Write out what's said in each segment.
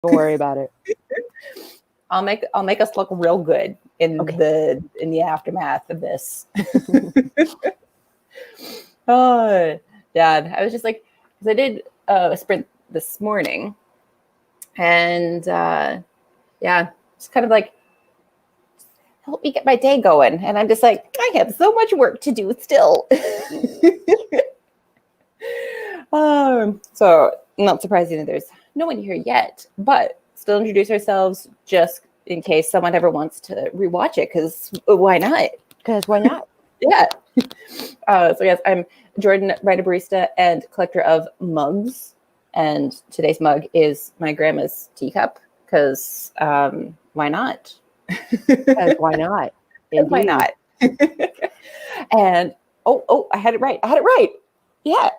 Don't worry about it. I'll make us look real good in the aftermath of this. Oh, Dad, I was just like, because I did a sprint this morning, and it's kind of like, help me get my day going, and I'm just like, I have so much work to do still. So not surprising that there's no one here yet, but still introduce ourselves just in case someone ever wants to rewatch it, because why not? Yeah. So yes, I'm Jordan, writer, barista, and collector of mugs. And today's mug is my grandma's teacup, because why not? Because why not? Indeed. Why not? And I had it right. Yeah.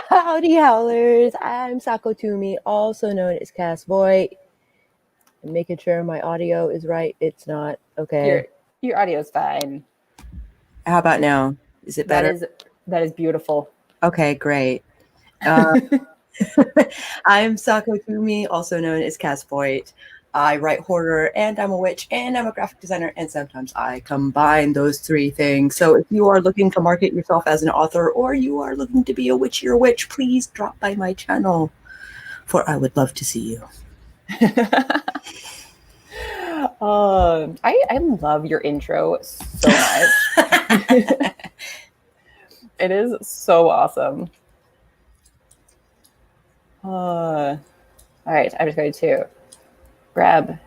Howdy, howlers. I'm Sako Tumi, also known as Cass Voight. I'm making sure my audio is right. It's not. Okay. Your audio is fine. How about now? Is it better? That is beautiful. Okay, great. I'm Sako Tumi, also known as Cass Voight. I write horror, and I'm a witch, and I'm a graphic designer, and sometimes I combine those three things. So if you are looking to market yourself as an author, or you are looking to be a witchy or witch, please drop by my channel, for I would love to see you. I love your intro so much. It is so awesome. All right, I'm just going to grab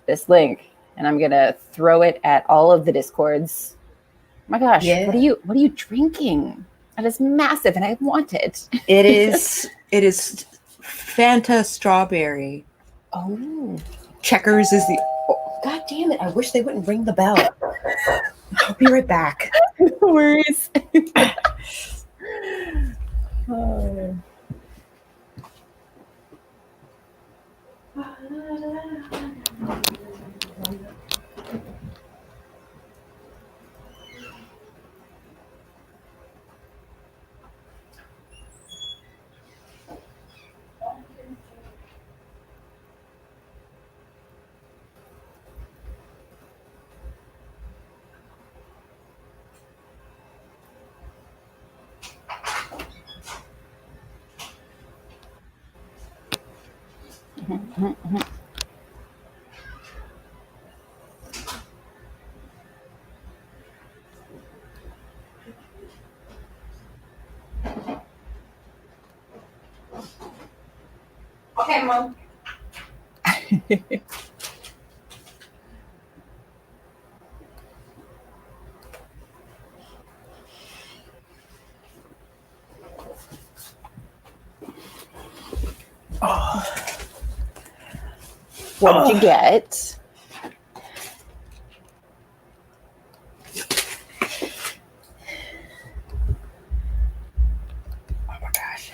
this link, and I'm gonna throw it at all of the Discords. Oh my gosh, yeah. What are you drinking? That is massive, and I want it. It is Fanta strawberry. Oh, Checkers is the. Oh, God damn it! I wish they wouldn't ring the bell. I'll be right back. No worries. Okay, Mom. What did you get? Oh my gosh.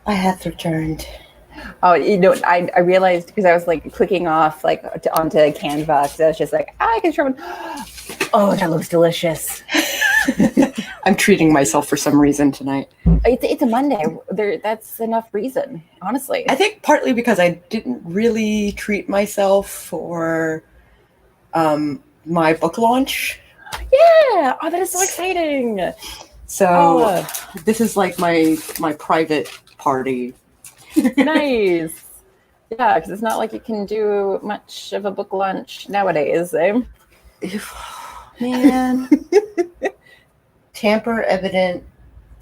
I have returned. Oh, I realized, because I was like clicking off like onto Canva, so I was just like, I can show one. Oh, that looks delicious. I'm treating myself for some reason tonight. It's a Monday. That's enough reason, honestly. I think partly because I didn't really treat myself for my book launch. Yeah. Oh, that is so exciting. So this is like my private party. Nice. Yeah, because it's not like you can do much of a book launch nowadays, eh? Man. Tamper evident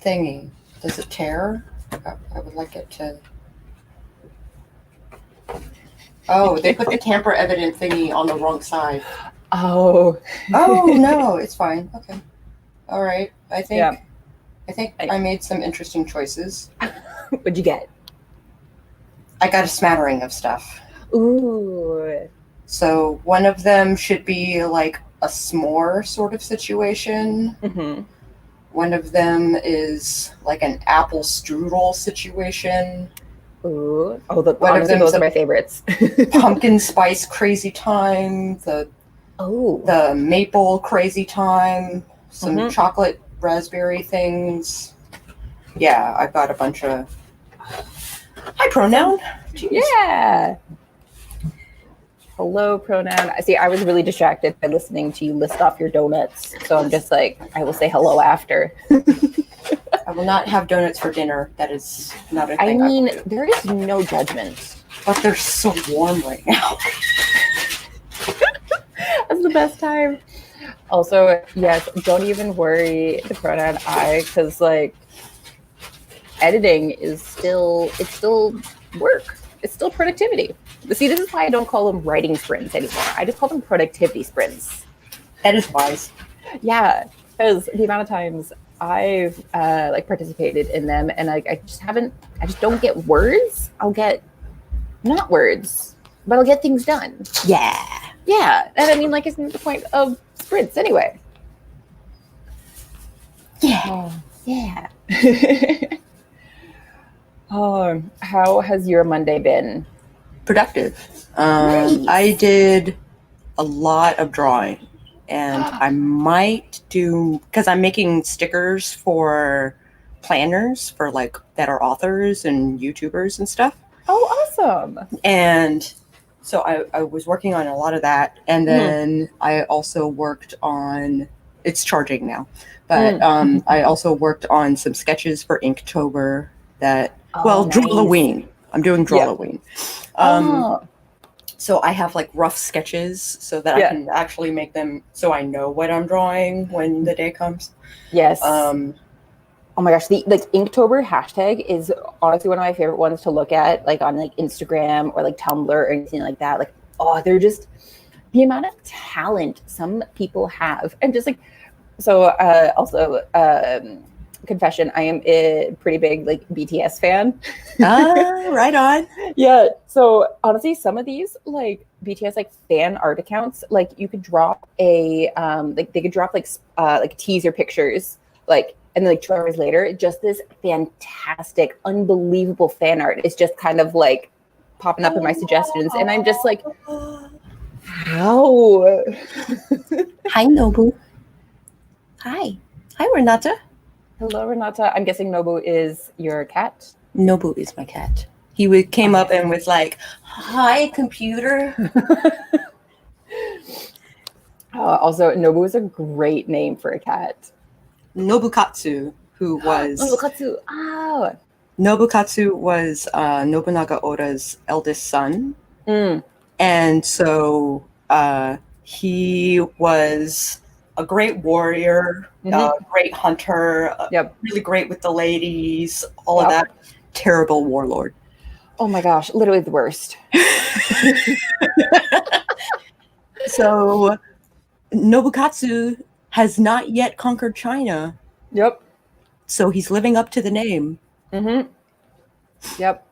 thingy. Does it tear? I would like it to. Oh, they put the tamper evident thingy on the wrong side. Oh. Oh no, it's fine. Okay. All right. I think I made some interesting choices. What'd you get? I got a smattering of stuff. Ooh. So one of them should be like a s'more sort of situation. Mm-hmm. One of them is like an apple strudel situation. Ooh. Oh, those are my favorites. Pumpkin spice crazy time. The maple crazy time. Some chocolate raspberry things. Yeah, I've got a bunch of hi pronoun. Jeez. Yeah. Hello pronoun. See, I was really distracted by listening to you list off your donuts. So I'm just like, I will say hello after. I will not have donuts for dinner. That is not a I thing. mean, there is no judgment. But they're so warm right now. That's the best time. Also, yes, don't even worry the pronoun I, because like editing is still work. It's still productivity. But see, this is why I don't call them writing sprints anymore. I just call them productivity sprints. That is wise. Yeah, because the amount of times I've like participated in them, and I just don't get words. I'll get not words, but I'll get things done. Yeah, and I mean, like, isn't the point of sprints anyway? Yeah. Yeah. How has your Monday been? Productive. Nice. I did a lot of drawing, and I might do, because I'm making stickers for planners for like that are authors and YouTubers and stuff. Oh, awesome. And so I was working on a lot of that, and then I also worked on, it's charging now, but I also worked on some sketches for Inktober that, nice. Drawloween. I'm doing Drawloween. So I have like rough sketches so that I can actually make them so I know what I'm drawing when the day comes. Yes. Oh my gosh, the like Inktober hashtag is honestly one of my favorite ones to look at, like on like Instagram or like Tumblr or anything like that. Like, oh, they're just the amount of talent some people have, and just like so. Also, confession: I am a pretty big like BTS fan. Right on. Yeah. So honestly, some of these like BTS like fan art accounts, like you could drop a like they could drop like teaser pictures like. And then like 2 hours later, just this fantastic, unbelievable fan art is just kind of like popping up in my suggestions. And I'm just like, how? Hi, Nobu. Hi, Renata. Hello, Renata. I'm guessing Nobu is your cat? Nobu is my cat. He came up and was like, hi, computer. Also, Nobu is a great name for a cat. Nobukatsu, who was Nobukatsu was Nobunaga Oda's eldest son, and so he was a great warrior, great hunter, really great with the ladies, all of that. Terrible warlord. Oh my gosh, literally the worst. So Nobukatsu has not yet conquered China. Yep. So he's living up to the name. Yep.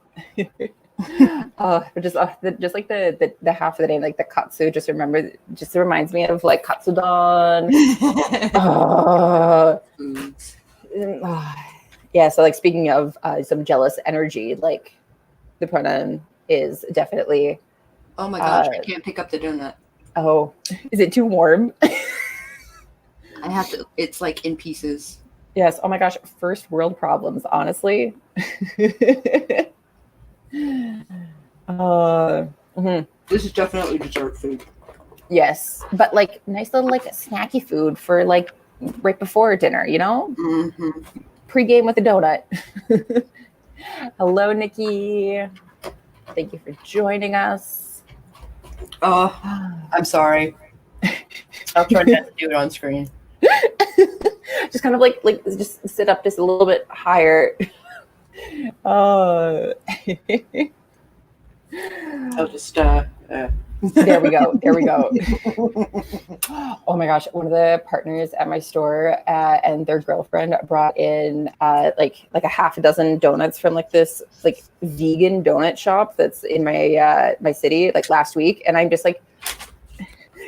Just like the half of the name, like the katsu, just reminds me of like katsudon. Yeah. So like speaking of some jealous energy, like the pronoun is definitely. Oh my gosh! I can't pick up the donut. Oh, is it too warm? I have to. It's like in pieces. Yes. Oh my gosh. First world problems, honestly. This is definitely dessert food. Yes. But like nice little like snacky food for like right before dinner, you know? Pre-game with a donut. Hello, Nikki. Thank you for joining us. Oh, I'm sorry. I'll try not to do it on screen. Just kind of like just sit up just a little bit higher. I'll just There we go. Oh my gosh, one of the partners at my store and their girlfriend brought in like a half a dozen donuts from like this like vegan donut shop that's in my my city like last week, and I'm just like,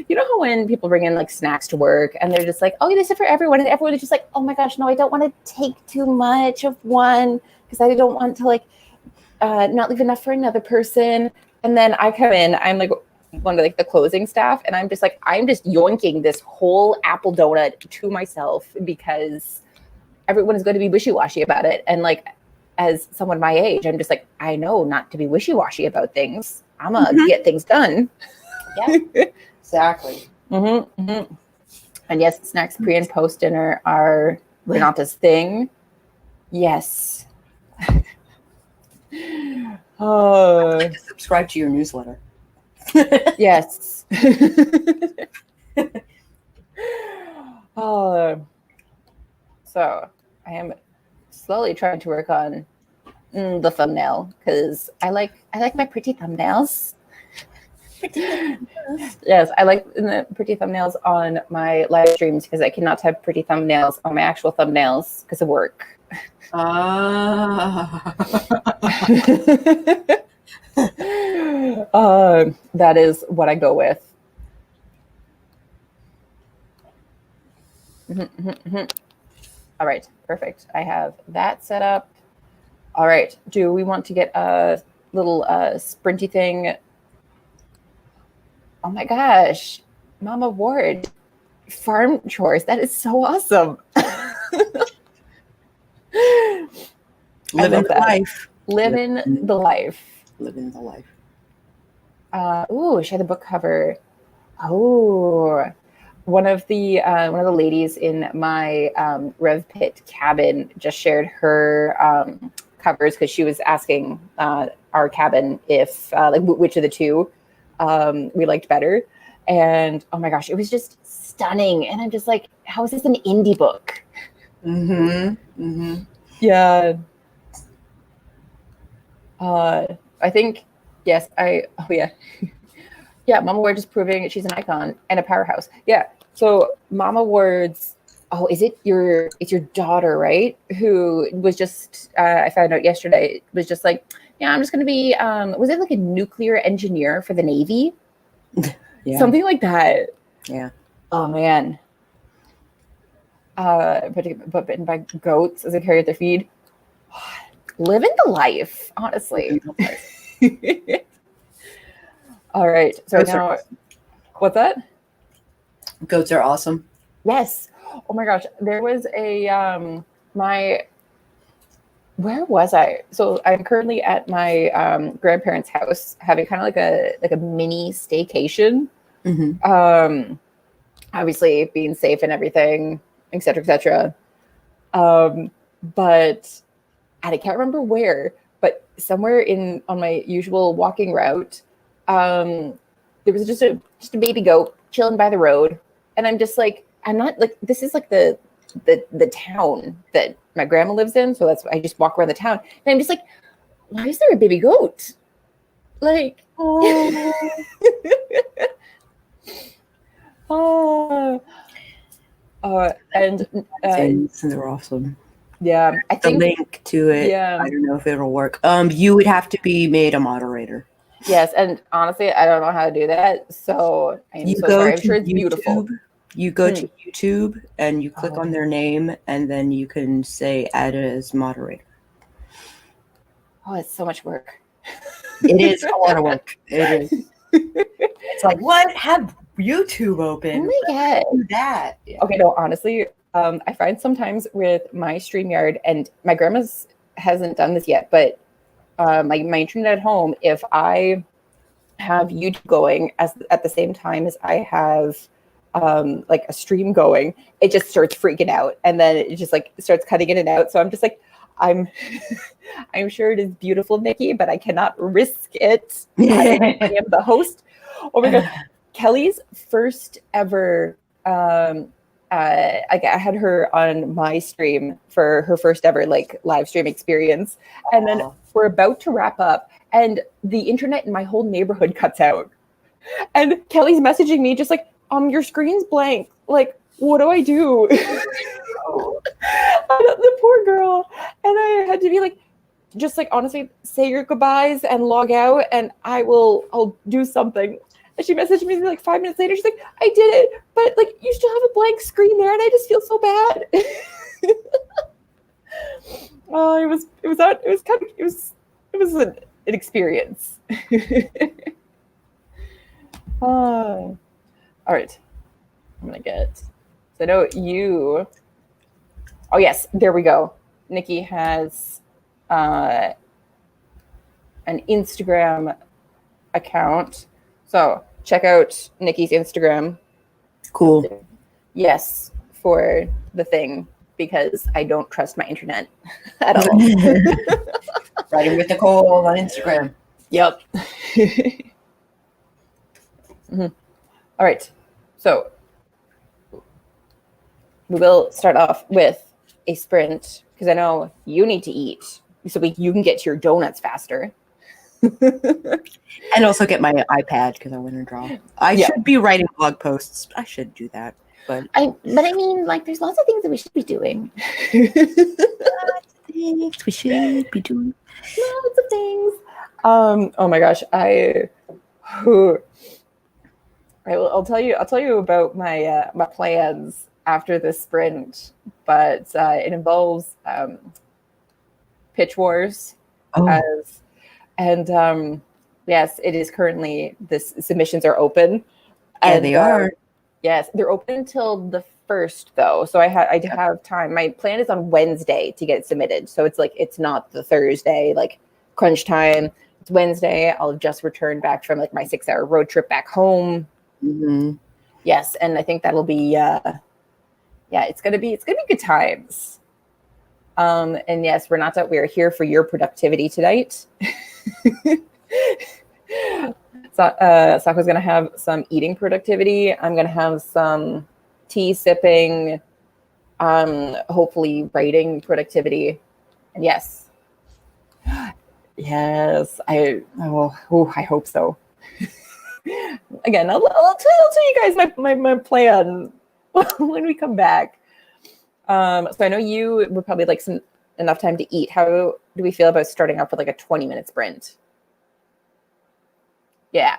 you know how when people bring in like snacks to work and they're just like, oh, this is for everyone, and everyone is just like, oh my gosh, no, I don't want to take too much of one because I don't want to like not leave enough for another person. And then I come in, I'm like one of like the closing staff, and I'm just yoinking this whole apple donut to myself because everyone is going to be wishy-washy about it. And like, as someone my age, I'm just like, I know not to be wishy-washy about things. I'm going to get things done. Yeah, exactly. And yes, snacks pre and post dinner are Renata's thing. Yes. I subscribe to your newsletter. Yes. So I am slowly trying to work on the thumbnail because I like my pretty thumbnails. Yes, I like the pretty thumbnails on my live streams because I cannot have pretty thumbnails on my actual thumbnails because of work. That is what I go with. All right, perfect. I have that set up. All right, do we want to get a little sprinty thing? Oh my gosh, Mama Ward, farm chores. That is so awesome. Living the life. Living the life. Living the life. Share the book cover. Oh, one of the ladies in my Rev Pit cabin just shared her covers because she was asking our cabin if like which of the two we liked better. And oh my gosh, it was just stunning. And I'm just like, how is this an indie book? Yeah. I think, yes, yeah, Mama Ward is proving she's an icon and a powerhouse. Yeah. So Mama Ward's, it's your daughter, right? Who was just, I found out yesterday, was just like, yeah, I'm just going to be, was it like a nuclear engineer for the Navy? Yeah. Something like that. Yeah. Oh, man. But bitten by goats as they carry their feed. Living the life, honestly. All right. So now, what's that? Goats are awesome. Yes. Oh my gosh. There was where was I? So I'm currently at my grandparents' house having kind of like a mini staycation. Obviously being safe and everything, et cetera, et cetera. But and I can't remember where, but somewhere on my usual walking route, there was just a baby goat chilling by the road. And I'm just like, I'm not like, this is like the town that my grandma lives in. So that's why I just walk around the town. And I'm just like, why is there a baby goat? Like, and they're awesome. Yeah, I think the link to it. Yeah. I don't know if it'll work. You would have to be made a moderator. Yes, and honestly, I don't know how to do that. So I'm so sorry. I'm sure it's beautiful. You go to YouTube and you click on their name, and then you can say add as moderator. Oh, it's so much work. It is a lot of work. It is. It's like, what? Have YouTube open? Oh my God. Do that. Yeah. Okay, no, honestly, I find sometimes with my StreamYard, and my grandma's hasn't done this yet, but my internet at home, if I have YouTube going at the same time as I have like a stream going, it just starts freaking out, and then it just like starts cutting in and out. So I'm just like, I'm sure it is beautiful, Nikki, but I cannot risk it. I am the host. Oh my God. Kelly's first ever I had her on my stream for her first ever like live stream experience. And then we're about to wrap up and the internet in my whole neighborhood cuts out. And Kelly's messaging me just like, your screen's blank. Like, what do I do? The poor girl. And I had to be like, just like, honestly, say your goodbyes and log out and I'll do something. And she messaged me like 5 minutes later. She's like, I did it, but like you still have a blank screen there, and I just feel so bad. It was an experience. All right, I'm gonna get. So I know you Oh yes, there we go. Nikki has an Instagram account. So check out Nikki's Instagram. Cool. Yes, for the thing, because I don't trust my internet at all. Writing with Nicole on Instagram. Yep. Mm-hmm. All right. So we will start off with a sprint because I know you need to eat so you can get to your donuts faster. And also get my iPad because I want to draw. I should be writing blog posts. I should do that. But I mean, like, there's lots of things that we should be doing. Lots of things we should be doing. Lots of things. Oh my gosh, I'll tell you about my my plans after this sprint, but it involves pitch wars. And yes, it is currently this submissions are open. Yeah, and they are. Yes, they're open until the 1st though. So I have time. My plan is on Wednesday to get it submitted. So it's not the Thursday, like crunch time. It's Wednesday. I'll have just returned back from like my 6-hour road trip back home. Mm-hmm. Yes, and I think that'll be it's gonna be good times. And yes, Renata, we are here for your productivity tonight. Sako's gonna have some eating productivity. I'm gonna have some tea sipping, hopefully writing productivity. And yes, I hope so. Again, I'll tell you guys my plan when we come back. So I know you would probably like enough time to eat. How do we feel about starting off with like a 20-minute sprint? Yeah,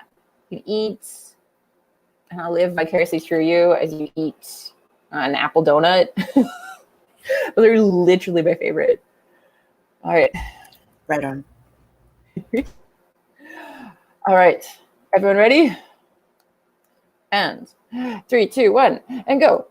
you can eat, and I'll live vicariously through you as you eat an apple donut. Those are literally my favorite. All right. Right on. All right. Everyone ready? And 3, 2, 1, and go.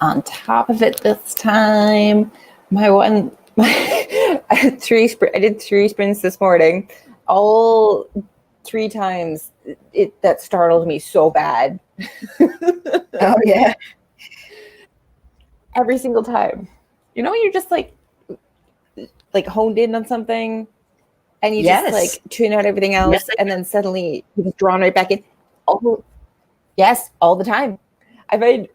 on top of it this time. I did 3 sprints this morning. All 3 times that startled me so bad. Oh yeah. Every single time. You know when you're just like honed in on something and you just like tune out everything else, and then suddenly you're just drawn right back in. Yes, all the time. I find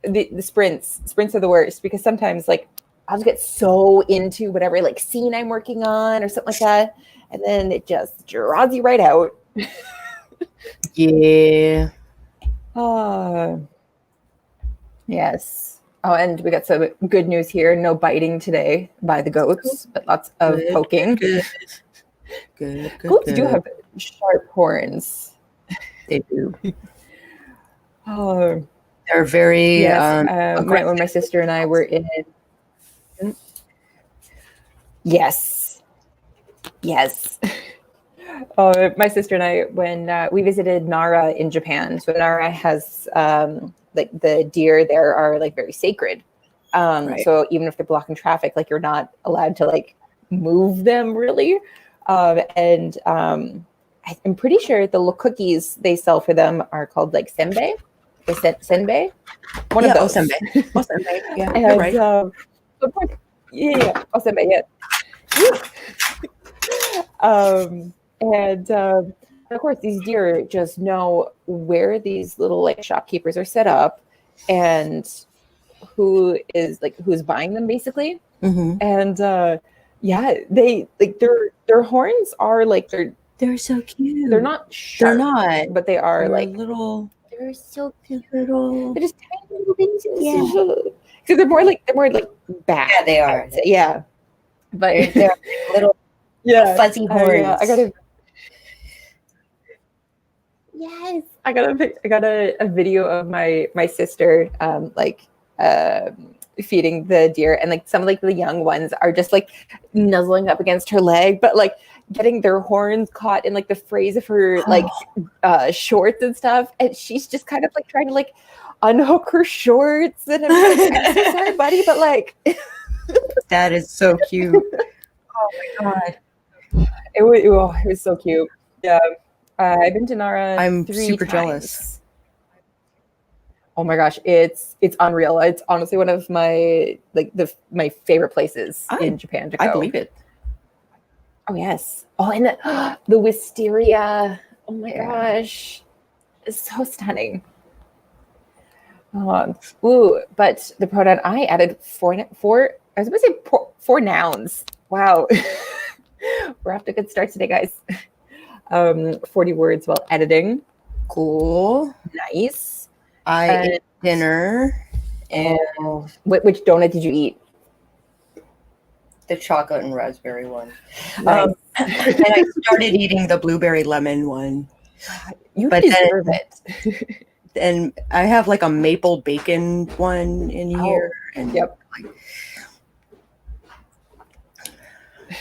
the sprints are the worst, because sometimes like I'll just get so into whatever like scene I'm working on or something like that, and then it just draws you right out. Yeah. Yes. Oh, and we got some good news here. No biting today by the goats, but lots of poking. Good. Goats do have sharp horns. They do. Oh, they're very when my sister and I were in. Yes. My sister and I, when we visited Nara in Japan. So Nara has like the deer there are like very sacred. So even if they're blocking traffic, like you're not allowed to like move them really. I'm pretty sure the little cookies they sell for them are called like senbei. Senbei? One of those. Senbei. Yeah, and, you're right. Senbei, yeah. And of course, these deer just know where these little like shopkeepers are set up and who's buying them basically. Mm-hmm. And they like their horns are like they're so cute. They're not sharp, they're not, but they are they're like little. They're so cute little. They're just tiny little things. Yeah. So they're more like bad. Yeah, they are. Yeah. But they're little fuzzy horns. I gotta. Yes, I got a video of my sister feeding the deer, and like some of like the young ones are just like nuzzling up against her leg, but like getting their horns caught in like the phrase of her like shorts and stuff, and she's just kind of like trying to like unhook her shorts, and I'm like, I'm so sorry, buddy, but like that is so cute. Oh my god, it was so cute. Yeah. I've been to Nara. I'm 3 super times. jealous. Oh my gosh, it's unreal. It's honestly one of my my favorite places in Japan to go. I believe it. Oh yes. Oh, and the wisteria. Oh my gosh, it's so stunning. But the pronoun I added four. I was going to say 4 nouns. Wow, we're off to a good start today, guys. 40 words while editing. Cool. Nice. I ate dinner. And which donut did you eat? The chocolate and raspberry one. Nice. And I started eating the blueberry lemon one. You deserve it. And I have like a maple bacon one in here. And yep.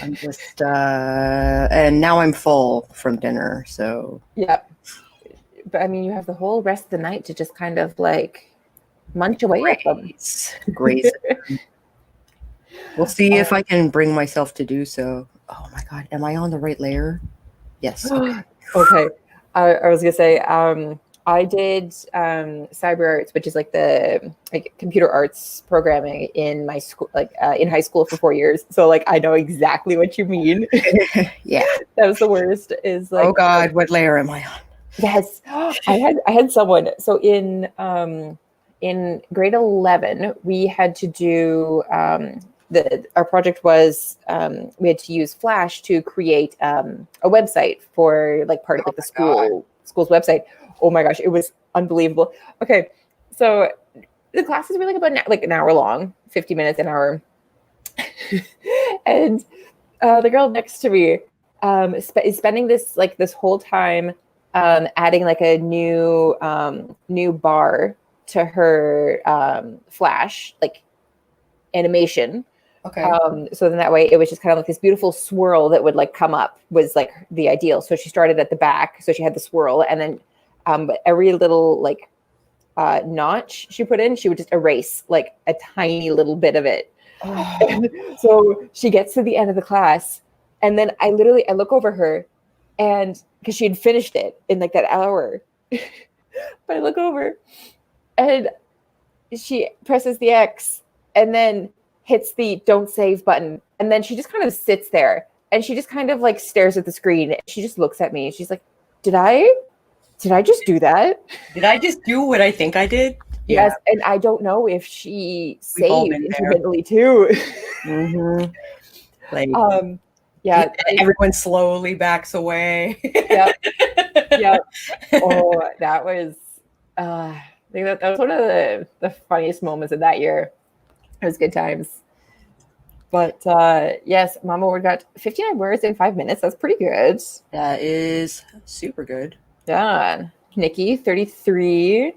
I'm just and now I'm full from dinner, so yeah. But I mean, you have the whole rest of the night to just kind of like munch away at them. Graze. We'll see if I can bring myself to do so. Oh my god, am I on the right layer? Yes. Okay. I was gonna say I did cyber arts, which is like the computer arts programming in my school, in high school for 4 years. So like I know exactly what you mean. Yeah, that was the worst. Is like, oh god, what layer am I on? Yes, I had someone. So in grade 11, we had to do our project was we had to use Flash to create a website for like part of like the school's website. Oh my gosh, it was unbelievable. Okay, so the class is really about an hour long, 50 minutes, an hour. And the girl next to me is spending this whole time adding like a new bar to her Flash like animation. Okay. So then that way it was just kind of like this beautiful swirl that would like come up was like the ideal. So she started at the back, so she had the swirl, and then but every little like notch she put in, she would just erase like a tiny little bit of it. Oh. So she gets to the end of the class, and then I look over her, and because she had finished it in like that hour, but I look over, and she presses the X, and then hits the don't save button, and then she just kind of sits there, and she just kind of like stares at the screen. She just looks at me, and she's like, "Did I just do that? Did I just do what I think I did?" Yes, and I don't know if she We've all saved been there. intermittently too. Mm-hmm. Like, yeah, everyone slowly backs away. Yep. Oh, that was. I think that was one of the funniest moments of that year. It was good times. But yes, Mama Ward got 59 words in 5 minutes. That's pretty good. That is super good. Yeah. Nikki, 33.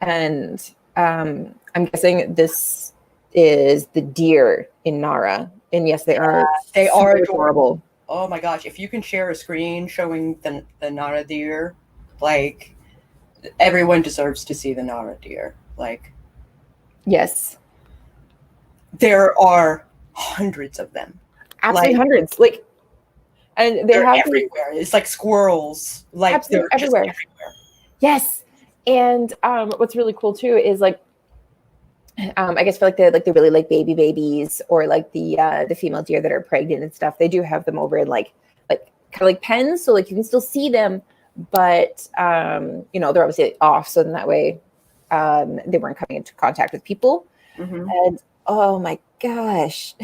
And I'm guessing this is the deer in Nara. And yes, they are adorable. Oh my gosh, if you can share a screen showing the Nara deer, like, everyone deserves to see the Nara deer. Like, yes, there are hundreds of them. Absolutely, like, hundreds. Like, and they're everywhere. It's like squirrels. Like, they're everywhere. Just everywhere. Yes. And what's really cool too is like, I guess for like the really like babies, or like the female deer that are pregnant and stuff, they do have them over in like kind of like pens, so like you can still see them, but you know, they're obviously off, so then that way they weren't coming into contact with people. Mm-hmm. And oh my gosh,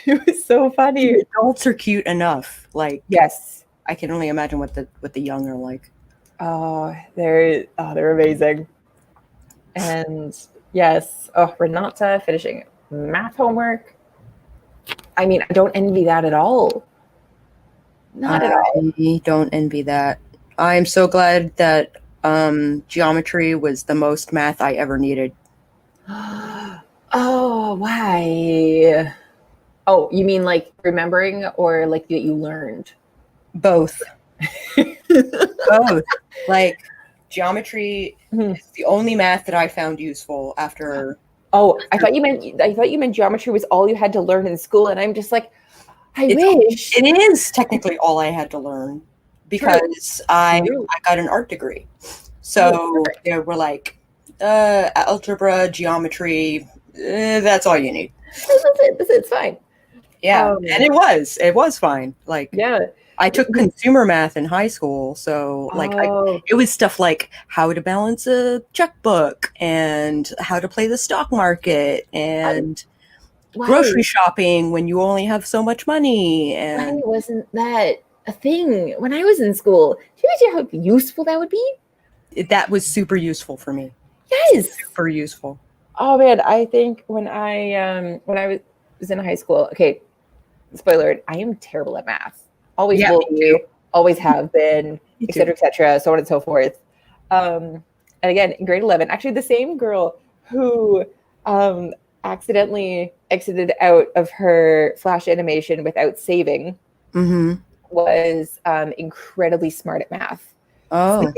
it was so funny. The adults are cute enough. Like, yes, I can only imagine what the young are like. Oh, they're amazing. And yes, Renata finishing math homework. I mean, I don't envy that at all. Not at all. I don't envy that. I'm so glad that geometry was the most math I ever needed. Oh, why? Oh, you mean like remembering, or like that you learned? Both. Both. Like, geometry is the only math that I found useful after. Oh, I thought you meant geometry was all you had to learn in school, and I'm just like, I wish. It is technically all I had to learn, because I got an art degree. So there were like algebra, geometry. That's all you need. That's it. It's fine. Yeah, and it was fine. Like, yeah. I took consumer math in high school, so like it was stuff like how to balance a checkbook and how to play the stock market and grocery shopping when you only have so much money. And why wasn't that a thing when I was in school? Do you know how useful that would be? That was super useful for me. Yes, super useful. Oh man, I think when I was in high school. Okay, spoiler alert, I am terrible at math. Always will be, always have been, etc., so on and so forth. And again, in grade 11, actually the same girl who accidentally exited out of her Flash animation without saving was incredibly smart at math. Oh.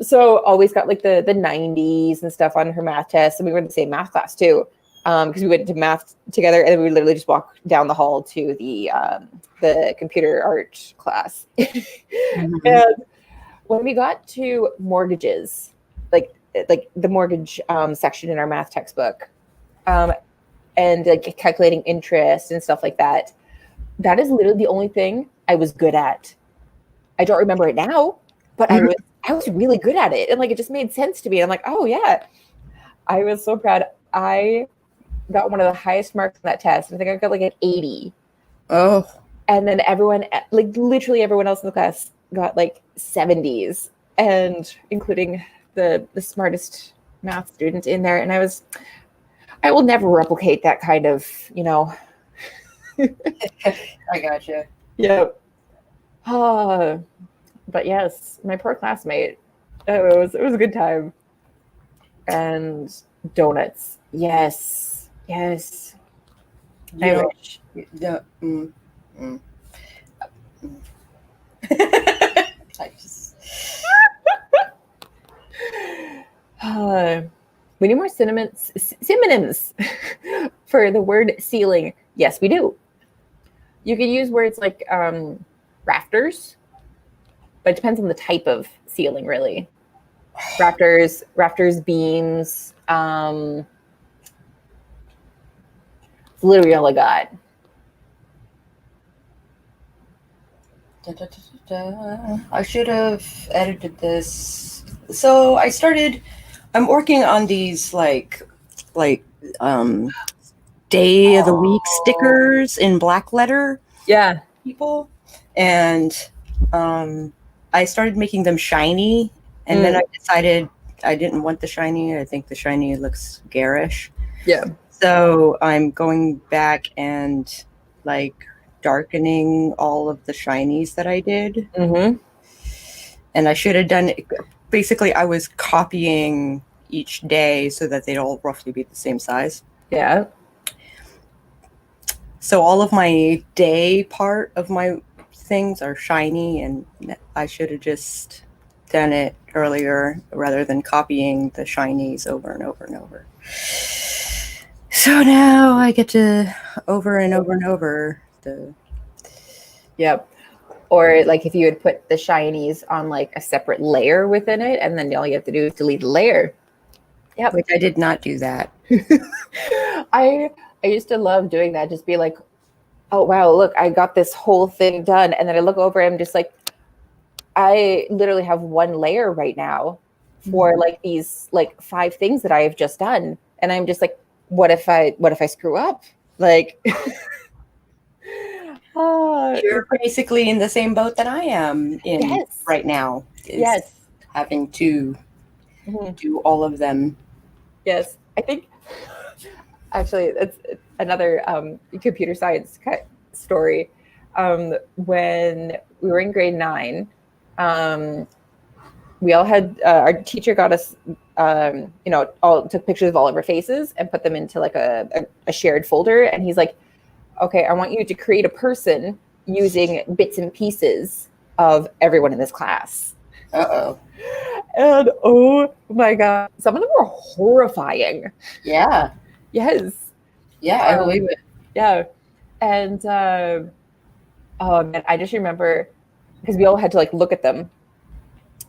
So always got like the 90s and stuff on her math test. And we were in the same math class too. Because we went to math together, and then we literally just walked down the hall to the computer art class. And when we got to mortgages, like the mortgage section in our math textbook, and like calculating interest and stuff like that, that is literally the only thing I was good at. I don't remember it now, but I was really good at it, and like it just made sense to me. I'm like, oh yeah, I was so proud. I got one of the highest marks on that test. I think I got like an 80. Oh. And then everyone, like literally everyone else in the class got like 70s, and including the smartest math student in there. And I will never replicate that kind of, you know. I gotcha. Yep. But yes, my poor classmate. It was a good time. And donuts. Yes. Yes. Yeah. I wish. Yeah. I just... We need more synonyms for the word ceiling. Yes, we do. You could use words like rafters, but it depends on the type of ceiling, really. Rafters, beams. It's literally all I got. I should have edited this. So I'm working on these like day of the week stickers in black letter. Yeah. People. And I started making them shiny, and then I decided I didn't want the shiny. I think the shiny looks garish. Yeah. So I'm going back and like darkening all of the shinies that I did. Mm-hmm. And I should have done it. Basically, I was copying each day so that they'd all roughly be the same size. Yeah. So all of my day part of my things are shiny, and I should have just done it earlier rather than copying the shinies over and over and over. So now I get to over and over and over the. Yep. Or like if you had put the shinies on like a separate layer within it, and then all you have to do is delete the layer. Yeah, which I did not do that. I used to love doing that. Just be like, oh wow, look, I got this whole thing done, and then I look over and I'm just like, I literally have one layer right now for like these like 5 things that I have just done, and I'm just like, what if I screw up? Like, you're basically in the same boat that I am in right now. Yes, having to do all of them. Yes, I think actually it's another computer science story. When we were in grade 9, we all had our teacher got us, all took pictures of all of our faces and put them into like a shared folder. And he's like, okay, I want you to create a person using bits and pieces of everyone in this class. Uh-oh. And oh my God, some of them were horrifying. Yeah. Yes. Yeah, I believe it. Yeah. And oh man, I just remember because we all had to like look at them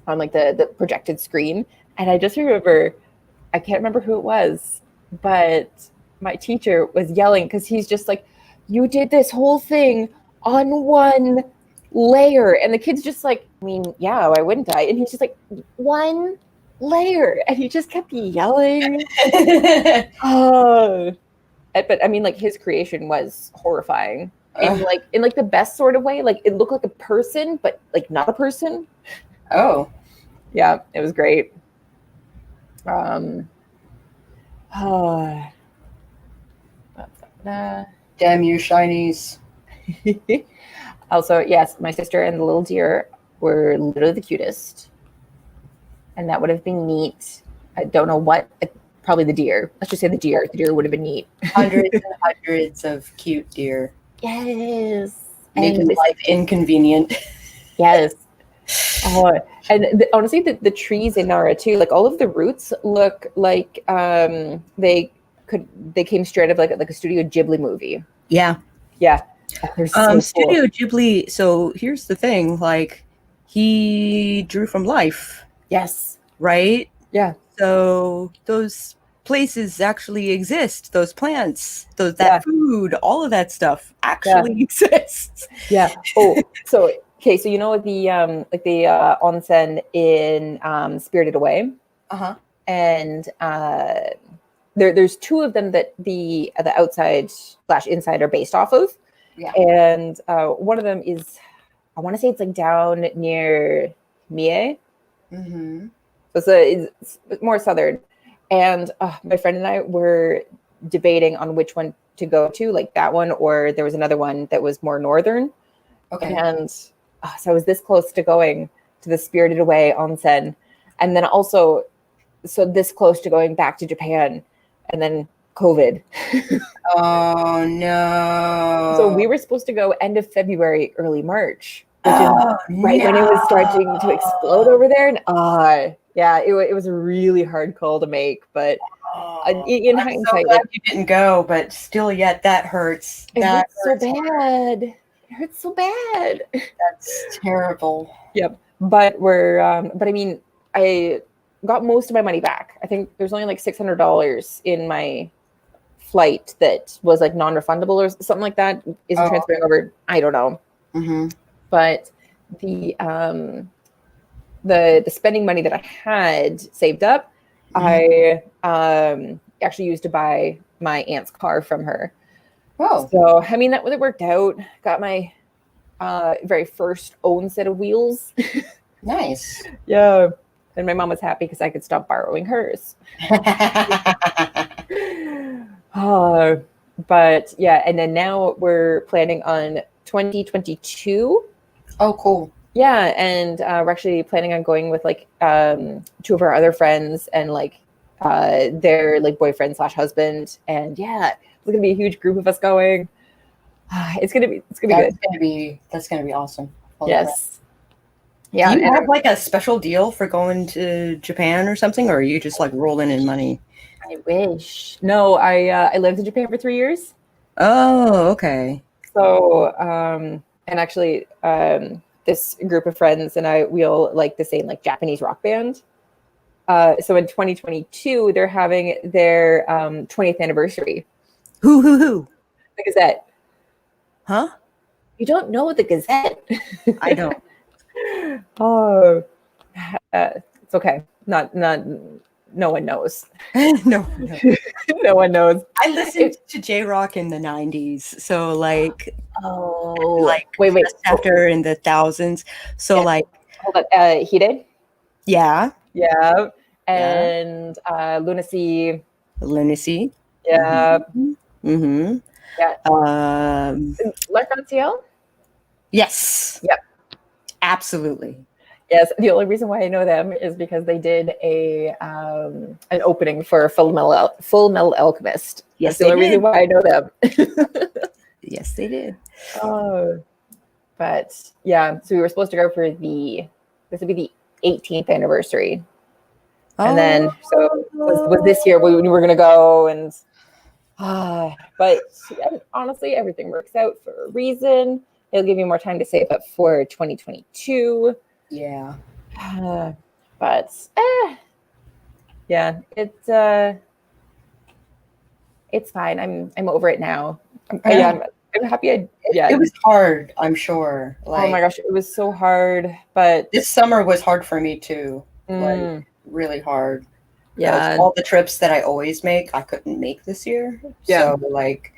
on like the projected screen. And I just remember, I can't remember who it was, but my teacher was yelling because he's just like, you did this whole thing on one layer. And the kid's just like, I mean, yeah, why wouldn't I? And he's just like, one layer. And he just kept yelling. Oh, but I mean, like his creation was horrifying in like the best sort of way. Like it looked like a person, but like not a person. Oh, yeah, it was great. Damn you, shinies. Also, yes, my sister and the little deer were literally the cutest. And that would have been neat. I don't know what, probably the deer. Let's just say the deer. The deer would have been neat. Hundreds and hundreds of cute deer. Yes. Making life inconvenient. Yes. And honestly, the trees in Nara too, like all of the roots look like they came straight out of like a Studio Ghibli movie. Yeah. Yeah. They're so Studio Ghibli. So here's the thing, like he drew from life. Yes. Right? Yeah. So those places actually exist. Those plants, that food, all of that stuff actually exists. Yeah. Oh, so okay, so you know the onsen in Spirited Away? Uh-huh. And there's 2 of them that the outside / inside are based off of. Yeah. And one of them is, I want to say it's like down near Mie. Mm-hmm. So it's more southern. And my friend and I were debating on which one to go to, like that one, or there was another one that was more northern. Okay. And so I was this close to going to the Spirited Away onsen. And then also, so this close to going back to Japan. And then COVID. Oh, no. So we were supposed to go end of February, early March, which is right when it was starting to explode over there. And Yeah, it was a really hard call to make, but in I'm so hindsight, glad like you didn't go, but still, yet that hurts. it That hurts so hurts. bad. It hurts so bad. That's terrible. Yep. But I mean, I got most of my money back. I think there's only like $600 in my flight that was like non-refundable or something like that. Isn't transferring over. I don't know. Mm-hmm. But the the spending money that I had saved up, I actually used to buy my aunt's car from her. Oh, So I mean that worked out. Got my very first own set of wheels. nice. Yeah. And my mom was happy because I could stop borrowing hers. But yeah, and then now we're planning on 2022. Oh, cool. Yeah, and we're actually planning on going with like two of our other friends and like their like boyfriend / husband, and yeah, it's gonna be a huge group of us going. It's gonna be good. That's gonna be awesome. Yes. Yeah. Do you have like a special deal for going to Japan or something, or are you just like rolling in money? I wish. No, I lived in Japan for 3 years. Oh, okay. So and actually this group of friends and we all like the same like Japanese rock band. So in 2022 they're having their 20th anniversary. Who? The Gazette. Huh? You don't know the Gazette? I don't. Oh, it's okay. Not. No one knows. No. No one knows. I listened to J-Rock in the 90s, so like wait just after in the thousands. So yeah. like hold on. He did. Yeah. And Lunacy. Yeah. Mm-hmm. Yeah. L'Arc-en-Ciel? Yes. Yep. Absolutely. Yes. The only reason why I know them is because they did an opening for Full Metal Alchemist. Yes, that's the only reason why I know them. Yes, they did. But yeah, so we were supposed to go for this would be the 18th anniversary. And then so was this year we were gonna go, and but honestly everything works out for a reason. It'll give you more time to save up for 2022. Yeah. But yeah, it's fine. I'm over it now. I'm happy. It was hard, I'm sure. Like, oh my gosh, it was so hard. But this summer was hard for me too. Like really hard. Yeah. All the trips that I always make, I couldn't make this year. Yeah. So like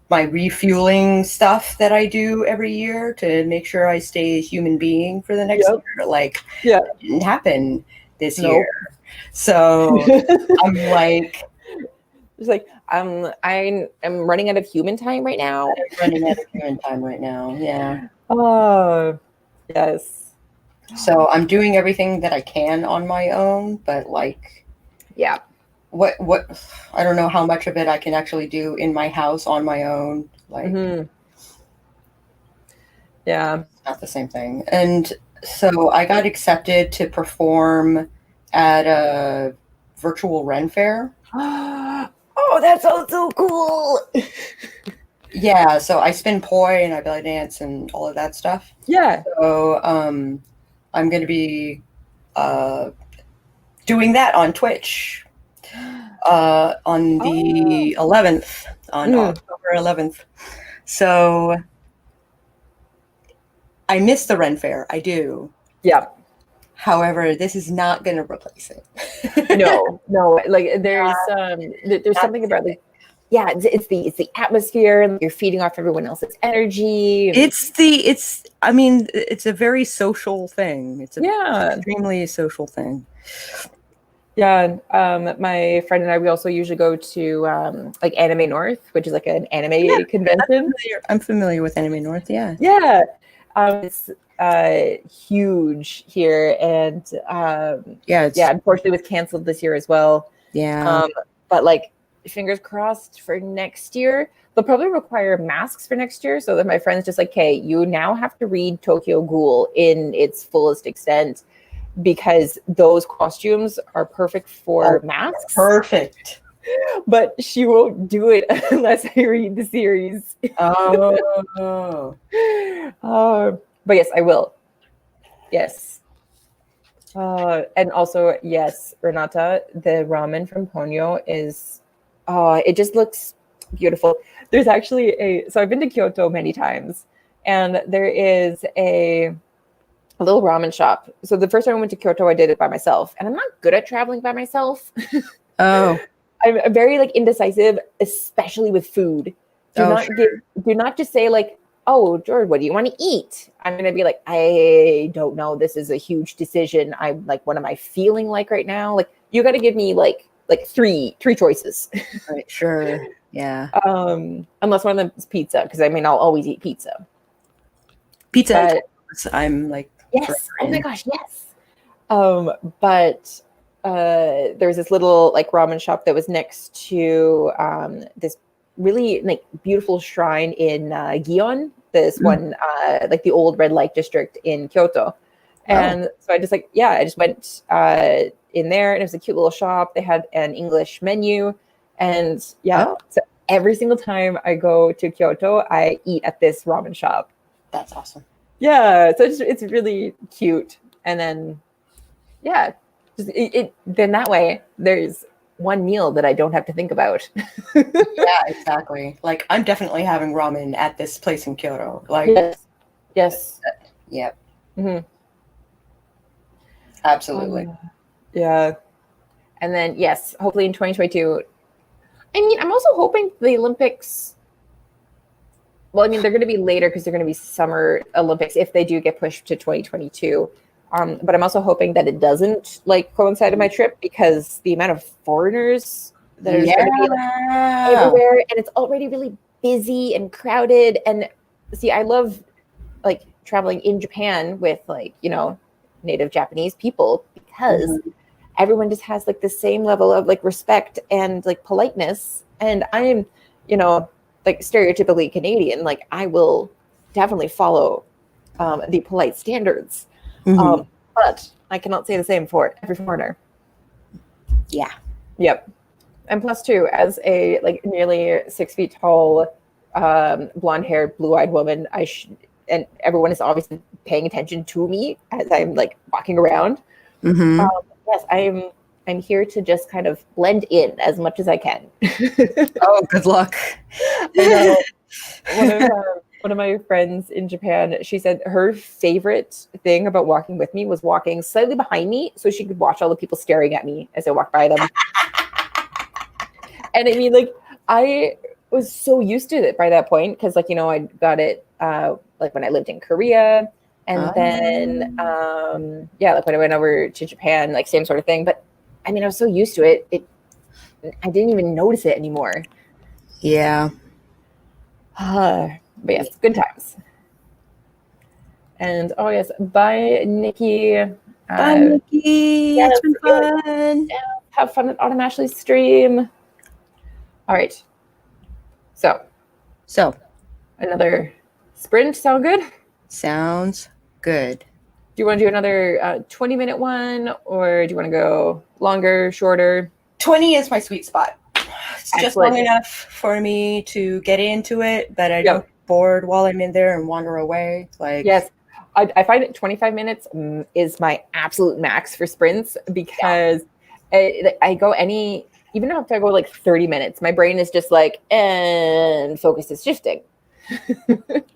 my refueling stuff that I do every year to make sure I stay a human being for the next year, like it didn't happen this year. So I'm like, it's like I'm running out of human time right now. Yeah. Oh, yes. So I'm doing everything that I can on my own, but like, what I don't know how much of it I can actually do in my house on my own. Like, yeah, it's not the same thing. And so I got accepted to perform at a virtual Ren fair. Oh, that sounds so cool. Yeah, so I spin poi and I belly dance and all of that stuff. Yeah. So I'm going to be doing that on Twitch on the 11th, on October 11th. So I miss the Ren Fair. I do. Yeah. However, this is not going to replace it. No. Like there's something about like, it's the atmosphere, and you're feeding off everyone else's energy. It's a very social thing. It's extremely social thing. Yeah. My friend and I, we also usually go to like Anime North, which is like an anime convention. I'm familiar with Anime North. Yeah. Yeah. It's huge here, and unfortunately it was canceled this year as well. Yeah. But like, fingers crossed for next year. They'll probably require masks for next year, so that my friend's just like, okay, you now have to read Tokyo Ghoul in its fullest extent, because those costumes are perfect for masks. Perfect. But she won't do it unless I read the series. Oh. But yes, I will. Yes. And also, yes, Renata, the ramen from Ponyo is, it just looks beautiful. There's actually so I've been to Kyoto many times, and there is a little ramen shop. So the first time I went to Kyoto, I did it by myself, and I'm not good at traveling by myself. Oh. I'm very like indecisive, especially with food. Do not just say like, "Oh, George, what do you want to eat?" I'm gonna be like, "I don't know. This is a huge decision. I'm like, what am I feeling like right now?" Like, you got to give me like three choices. Right. Sure. Yeah. Unless one of them is pizza, because I mean, I'll always eat pizza. Pizza. I'm like, yes. Oh my gosh, yes. But there was this little like ramen shop that was next to this really like beautiful shrine in Gion, this one like the old red light district in Kyoto. And so I just went in there, and it was a cute little shop. They had an English menu, and so every single time I go to Kyoto, I eat at this ramen shop. That's awesome. Yeah, so it's really cute. And then then that way there's one meal that I don't have to think about. Yeah, exactly. Like, I'm definitely having ramen at this place in Kyoto. Like, yes. Yep. Mm-hmm. Absolutely. Yeah. And then yes, hopefully in 2022. I mean, I'm also hoping the Olympics. Well, I mean, they're going to be later because they're going to be Summer Olympics if they do get pushed to 2022. But I'm also hoping that it doesn't like coincide with my trip, because the amount of foreigners that are just going to be like, everywhere, and it's already really busy and crowded. And see, I love like traveling in Japan with like, native Japanese people, because everyone just has like the same level of like respect and like politeness. And I'm, like stereotypically Canadian, like I will definitely follow the polite standards. But I cannot say the same for every foreigner. Yeah. Yep. And plus two, as a like nearly 6 feet tall, blonde-haired, blue-eyed woman, and everyone is obviously paying attention to me as I'm like walking around. Yes, I'm here to just kind of blend in as much as I can. Oh, good luck. I know. One of my friends in Japan, she said her favorite thing about walking with me was walking slightly behind me so she could watch all the people staring at me as I walked by them. And I mean, like, I was so used to it by that point, because, like, I got it like when I lived in Korea, and then like when I went over to Japan, like same sort of thing. But I mean, I was so used to it, I didn't even notice it anymore. Yeah. But yes, good times. And oh yes, bye, Nikki. Bye, Nikki. It's been fun. Have fun at Autumn Ashley's stream. All right. So another sprint. Sound good? Sounds good. Do you want to do another 20-minute one, or do you want to go longer, shorter? 20 is my sweet spot. It's just long enough for me to get into it, but I don't get bored while I'm in there and wander away. Like, yes, I find it 25 minutes is my absolute max for sprints, because I go even if I go like 30 minutes, my brain is just like, and focus is shifting.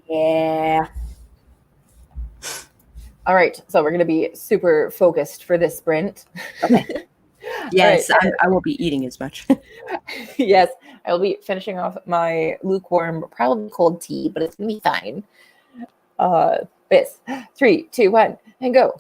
Yeah. All right, so we're going to be super focused for this sprint. Okay. Yes, right. I won't be eating as much. Yes, I will be finishing off my lukewarm, probably cold tea, but it's going to be fine. Yes, 3, 2, 1, and go.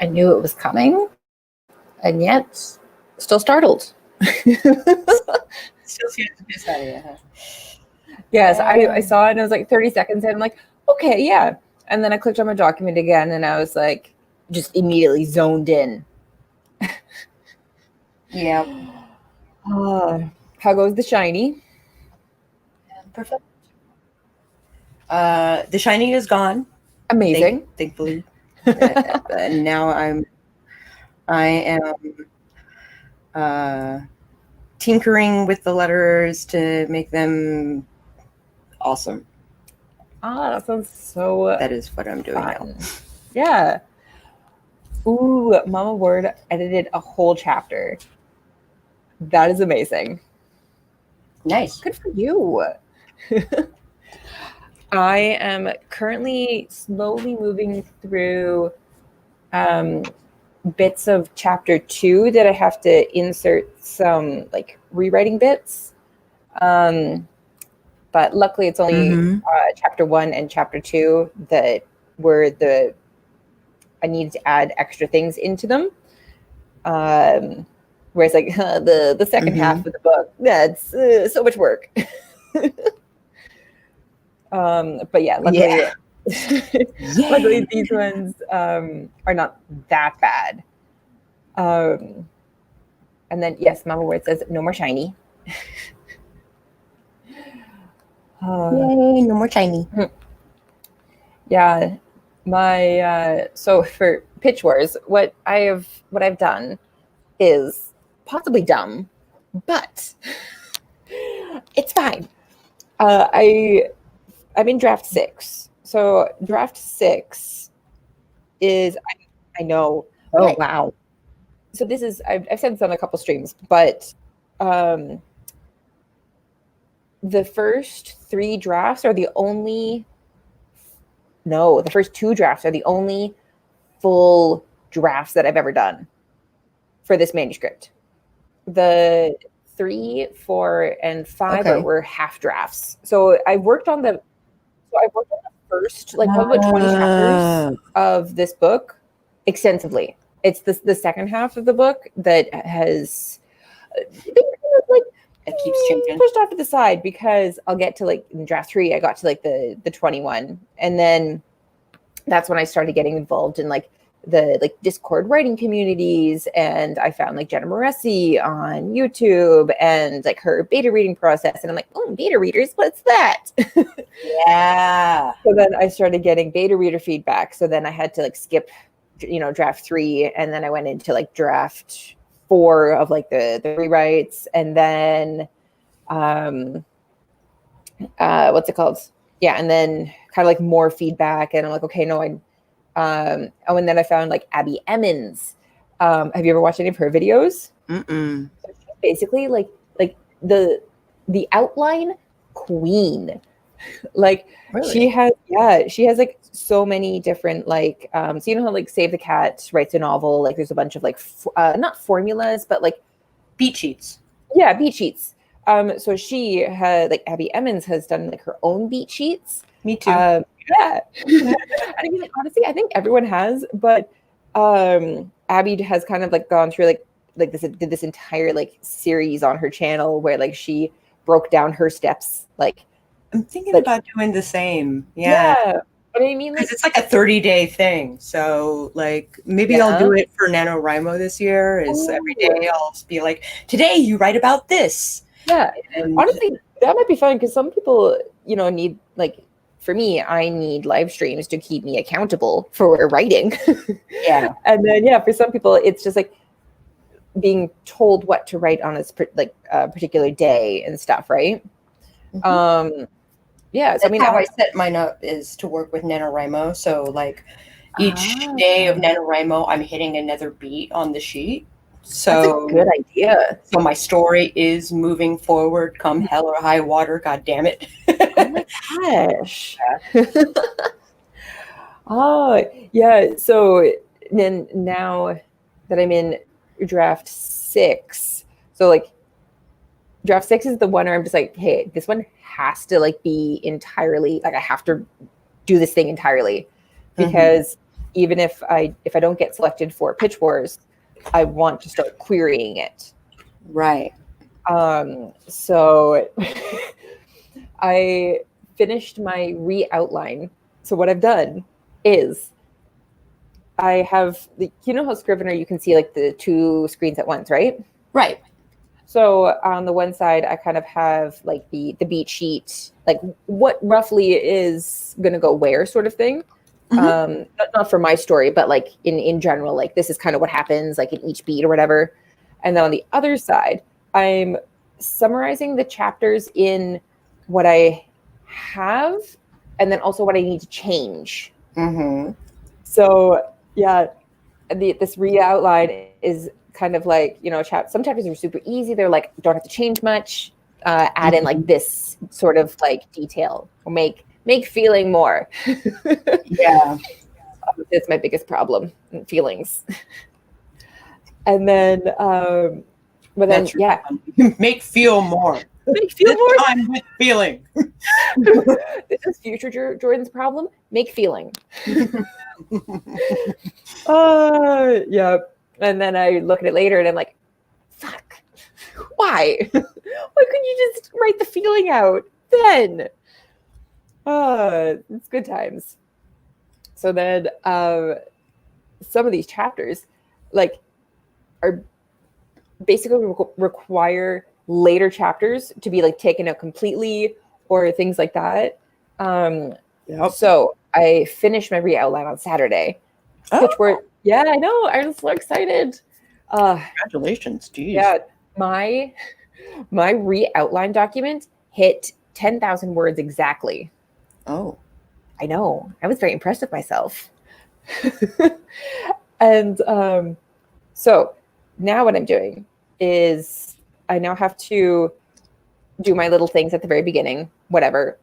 I knew it was coming, and yet still startled. Still see the piss out of you, huh? Yes, I saw it and it was like 30 seconds in. I'm like, okay, yeah. And then I clicked on my document again and I was like, just immediately zoned in. Yeah. How goes The Shiny? Perfect. The Shining is gone. Amazing. Thankfully. And now I am tinkering with the letters to make them awesome. That sounds so That is what I'm doing fun. now. Yeah. Ooh, Mama Word edited a whole chapter. That is amazing. Nice. Good for you. I am currently slowly moving through bits of chapter 2 that I have to insert some like rewriting bits. But luckily it's only chapter 1 and chapter 2 that were I needed to add extra things into them. Whereas like the second half of the book, that's so much work. But yeah, luckily, luckily these ones are not that bad. And then yes, Mama Word says no more shiny. Yay, no more shiny. Yeah, my so for Pitch Wars, what I've done is possibly dumb, but it's fine. I'm in draft 6. So draft 6 is I know. Oh wow. So this is I've said this on a couple streams, but the first 3 drafts are the only. No, the first 2 drafts are the only full drafts that I've ever done for this manuscript. The 3, 4, and 5 were half drafts. So I worked on the first like probably about 20 chapters of this book extensively. It's the second half of the book that has like it keeps changing, pushed off to the side because I'll get to like in draft 3 I got to like the 21, and then that's when I started getting involved in like the like Discord writing communities, and I found like Jenna Moresi on YouTube and like her beta reading process, and I'm like, oh, beta readers, what's that? Yeah. So then I started getting beta reader feedback, so then I had to like skip draft 3, and then I went into like draft 4 of like the rewrites, and then what's it called? Yeah, and then kind of like more feedback, and I'm like, okay, no, and then I found like Abby Emmons. Have you ever watched any of her videos? Mm-mm. So she's basically like the outline queen. Like really? she has like so many different like so you know how like Save the Cat writes a novel, like there's a bunch of like not formulas but like beat sheets. Yeah, beat sheets. So she had like Abby Emmons has done like her own beat sheets. Me too. Yeah. I mean, honestly, I think everyone has, but Abby has kind of like gone through like did this entire like series on her channel where like she broke down her steps. Like I'm thinking about doing the same. Yeah. But I mean, like it's like a 30-day thing. So like maybe I'll do it for NaNoWriMo this year. Every day I'll be like, today you write about this. Yeah. And honestly, that might be fun because some people, need like, for me, I need live streams to keep me accountable for writing. Yeah. And then, for some people, it's just like being told what to write on a particular day and stuff, right? Mm-hmm. Yeah. So that's how I set mine up is to work with NaNoWriMo. So like each day of NaNoWriMo, I'm hitting another beat on the sheet. So that's a good idea. So my story is moving forward come hell or high water. God damn it. Oh my gosh. Oh, yeah. So then now that I'm in draft 6, so like draft 6 is the one where I'm just like, hey, this one has to like be entirely, like I have to do this thing entirely because even if I don't get selected for Pitch Wars, I want to start querying it. Right. So I finished my re-outline. So what I've done is I have how Scrivener, you can see like the two screens at once, right? Right. So on the one side, I kind of have like the beat sheet, like what roughly is going to go where sort of thing. Not for my story, but like in general, like this is kind of what happens like in each beat or whatever. And then on the other side, I'm summarizing the chapters in what I have and then also what I need to change. So yeah, this re-outline is kind of like, some chapters are super easy. They're like, don't have to change much. Add in like this sort of like detail or make feeling more. Yeah. It's my biggest problem, feelings. And then, but then, yeah. Make feel more. Make feel more. I'm with feeling. This is future Jordan's problem. Make feeling. Yeah. And then I look at it later and I'm like, fuck, why? Why couldn't you just write the feeling out then? It's good times. So then some of these chapters like are basically require later chapters to be like taken out completely or things like that. So I finished my re-outline on Saturday. Yeah, I know. I was so excited. Congratulations. Geez. Yeah, my re-outline document hit 10,000 words exactly. Oh, I know. I was very impressed with myself. And so now what I'm doing is I now have to do my little things at the very beginning, whatever.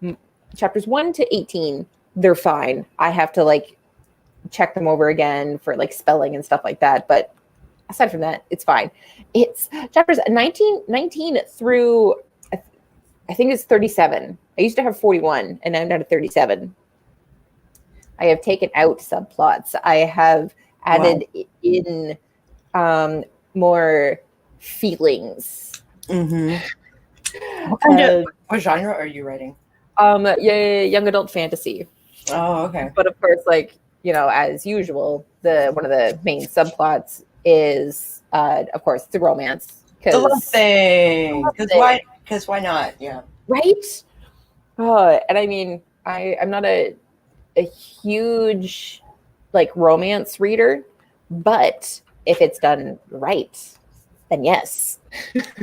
Chapters 1 to 18, they're fine. I have to like check them over again for like spelling and stuff like that. But aside from that, it's fine. It's chapters 19 through, I think it's 37. I used to have 41 and now I'm down to 37. I have taken out subplots. I have added in more feelings. What genre are you writing? Young adult fantasy. Oh, okay. But of course, like, as usual, one of the main subplots is, of course, the romance. The love thing. Because why not? Yeah. Right? And I mean, I'm not a huge like romance reader, but if it's done right, then yes.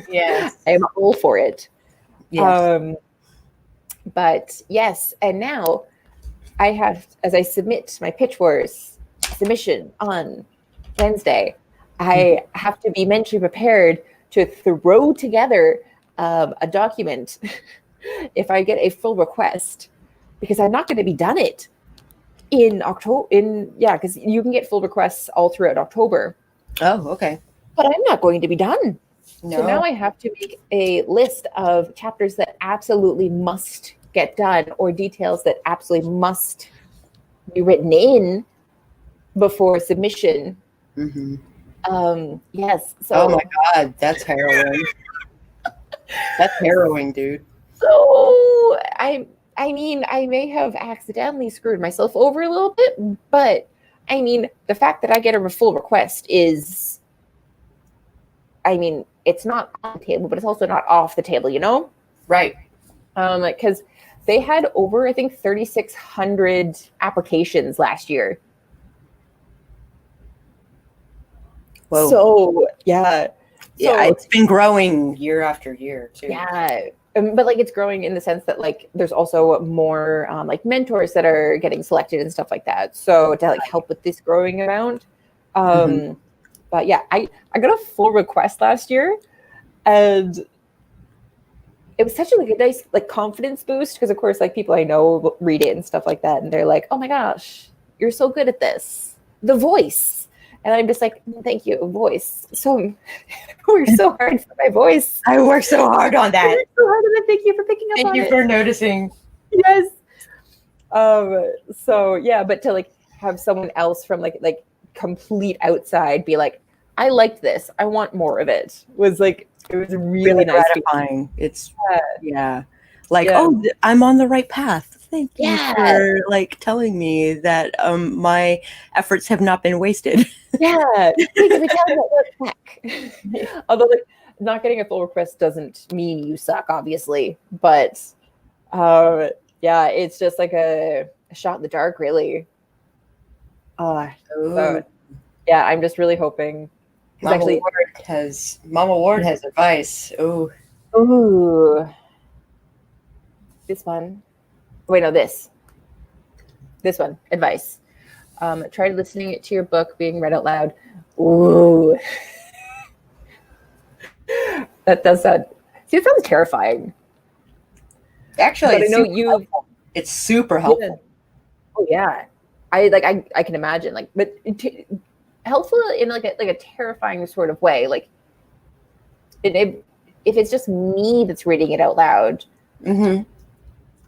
Yes. I'm all for it. Yes. But yes, and now I have, as I submit my Pitch Wars submission on Wednesday, I have to be mentally prepared to throw together a document if I get a full request, because I'm not going to be done it in October. Because you can get full requests all throughout October. Oh, okay. But I'm not going to be done. No. So now I have to make a list of chapters that absolutely must get done or details that absolutely must be written in before submission. Yes. So, oh my God, that's harrowing. That's harrowing, dude. So I mean, I may have accidentally screwed myself over a little bit, but I mean, the fact that I get a full request is, I mean, it's not on the table, but it's also not off the table, Right. Because they had over, I think, 3,600 applications last year. Whoa. So, yeah. Yeah, it's been growing year after year, too. Yeah. But like it's growing in the sense that like there's also more like mentors that are getting selected and stuff like that. So to like help with this growing amount. But yeah, I got a full request last year, and it was such a nice like confidence boost because of course like people I know read it and stuff like that, and they're like, oh my gosh, you're so good at this. The voice. And I'm just like, thank you, voice. So I worked so hard for my voice. I worked so hard on that. So hard on it. Thank you for picking up on it. Thank you for noticing. Yes. So yeah, but to like have someone else from like complete outside be like, I liked this, I want more of it, was like, it was really nice, gratifying. It's like, oh, I'm on the right path. Thank you for like telling me that my efforts have not been wasted. Although like not getting a full request doesn't mean you suck, obviously, but it's just like a shot in the dark, really. So, I'm just really hoping. Mama Ward has advice. Ooh. This one. Wait, no, this one. Advice. Try listening to your book being read out loud. Ooh. That does that. See, it sounds terrifying. Actually, I know it's super helpful. Yeah. Oh yeah, I can imagine, like, but helpful in like a terrifying sort of way. Like, if it's just me that's reading it out loud,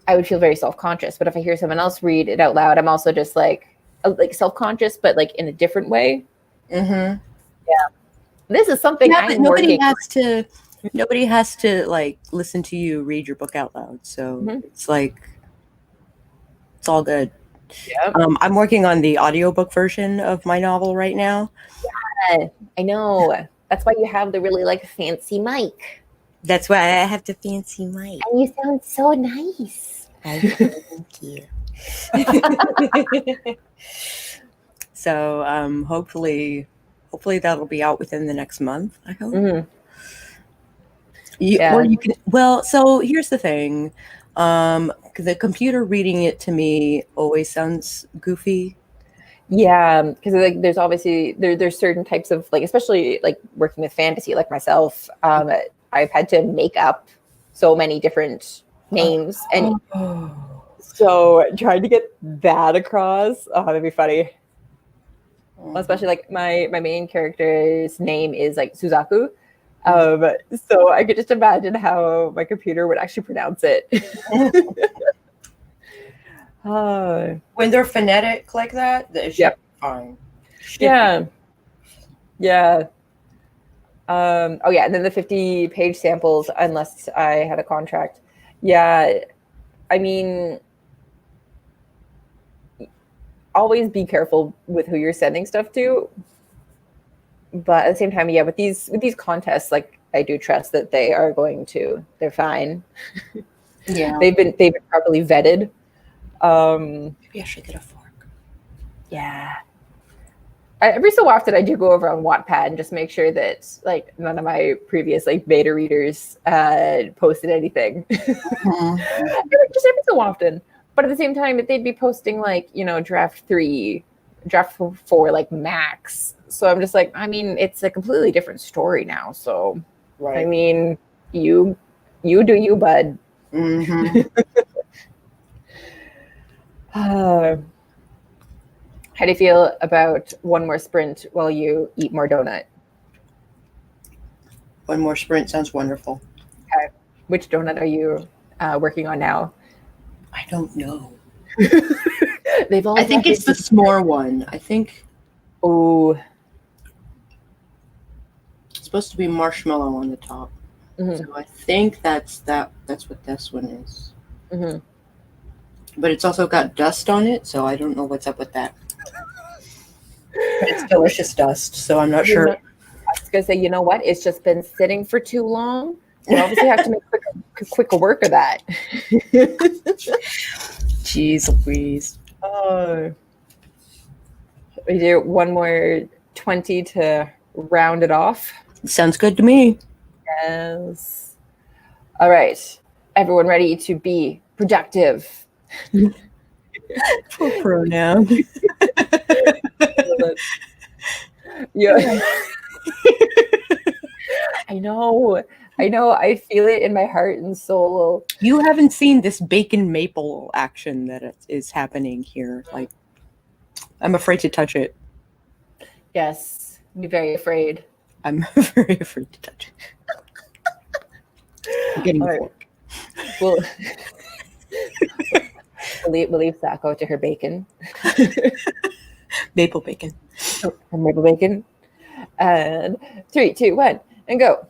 I would feel very self-conscious. But if I hear someone else read it out loud, I'm also just like self-conscious, but like in a different way. Yeah, this is something nobody has to like listen to you read your book out loud. So it's like, it's all good. Yeah. I'm working on the audiobook version of my novel right now. Yeah, I know. That's why you have the really like fancy mic. That's why I have the fancy mic. And you sound so nice. Thank you. So hopefully that'll be out within the next month, I hope. So here's the thing. The computer reading it to me always sounds goofy. Yeah, because like there's obviously there's certain types of, like, especially like working with fantasy, like myself, I've had to make up so many different names, and so trying to get that across, that'd be funny. Well, especially like my main character's name is like Suzaku. So I could just imagine how my computer would actually pronounce it. When they're phonetic like that, it should be fine. Yeah. And then the 50-page samples, unless I had a contract. Yeah, I mean, always be careful with who you're sending stuff to. But at the same time, with these contests, like, I do trust that they're fine. Yeah, they've been properly vetted. Maybe I should get a fork. Yeah. Every so often, I do go over on Wattpad and just make sure that like none of my previous like beta readers posted anything. Just every so often. But at the same time, if they'd be posting like, draft 3, draft 4, like max. So I'm just like, I mean, it's a completely different story now. So, I mean, you do you, bud. How do you feel about one more sprint while you eat more donut? One more sprint sounds wonderful. Okay. Which donut are you working on now? I don't know. I think it's the s'more one. I think. Oh. It's supposed to be marshmallow on the top. So I think that's what this one is. But it's also got dust on it, so I don't know what's up with that. But it's delicious dust, so I'm not sure. I was gonna say, you know what? It's just been sitting for too long. You obviously have to make quicker work of that. Jeez Louise. We do one more 20 to round it off. Sounds good to me. Yes. All right. Everyone ready to be productive? Full pronoun. Yeah. I know. I feel it in my heart and soul. You haven't seen this bacon maple action that is happening here. Like, I'm afraid to touch it. Yes, be very afraid. I'm very afraid to touch it. I'm getting a fork. We'll leave Sako to her bacon. Maple bacon. And maple bacon. And 3, 2, 1, and go.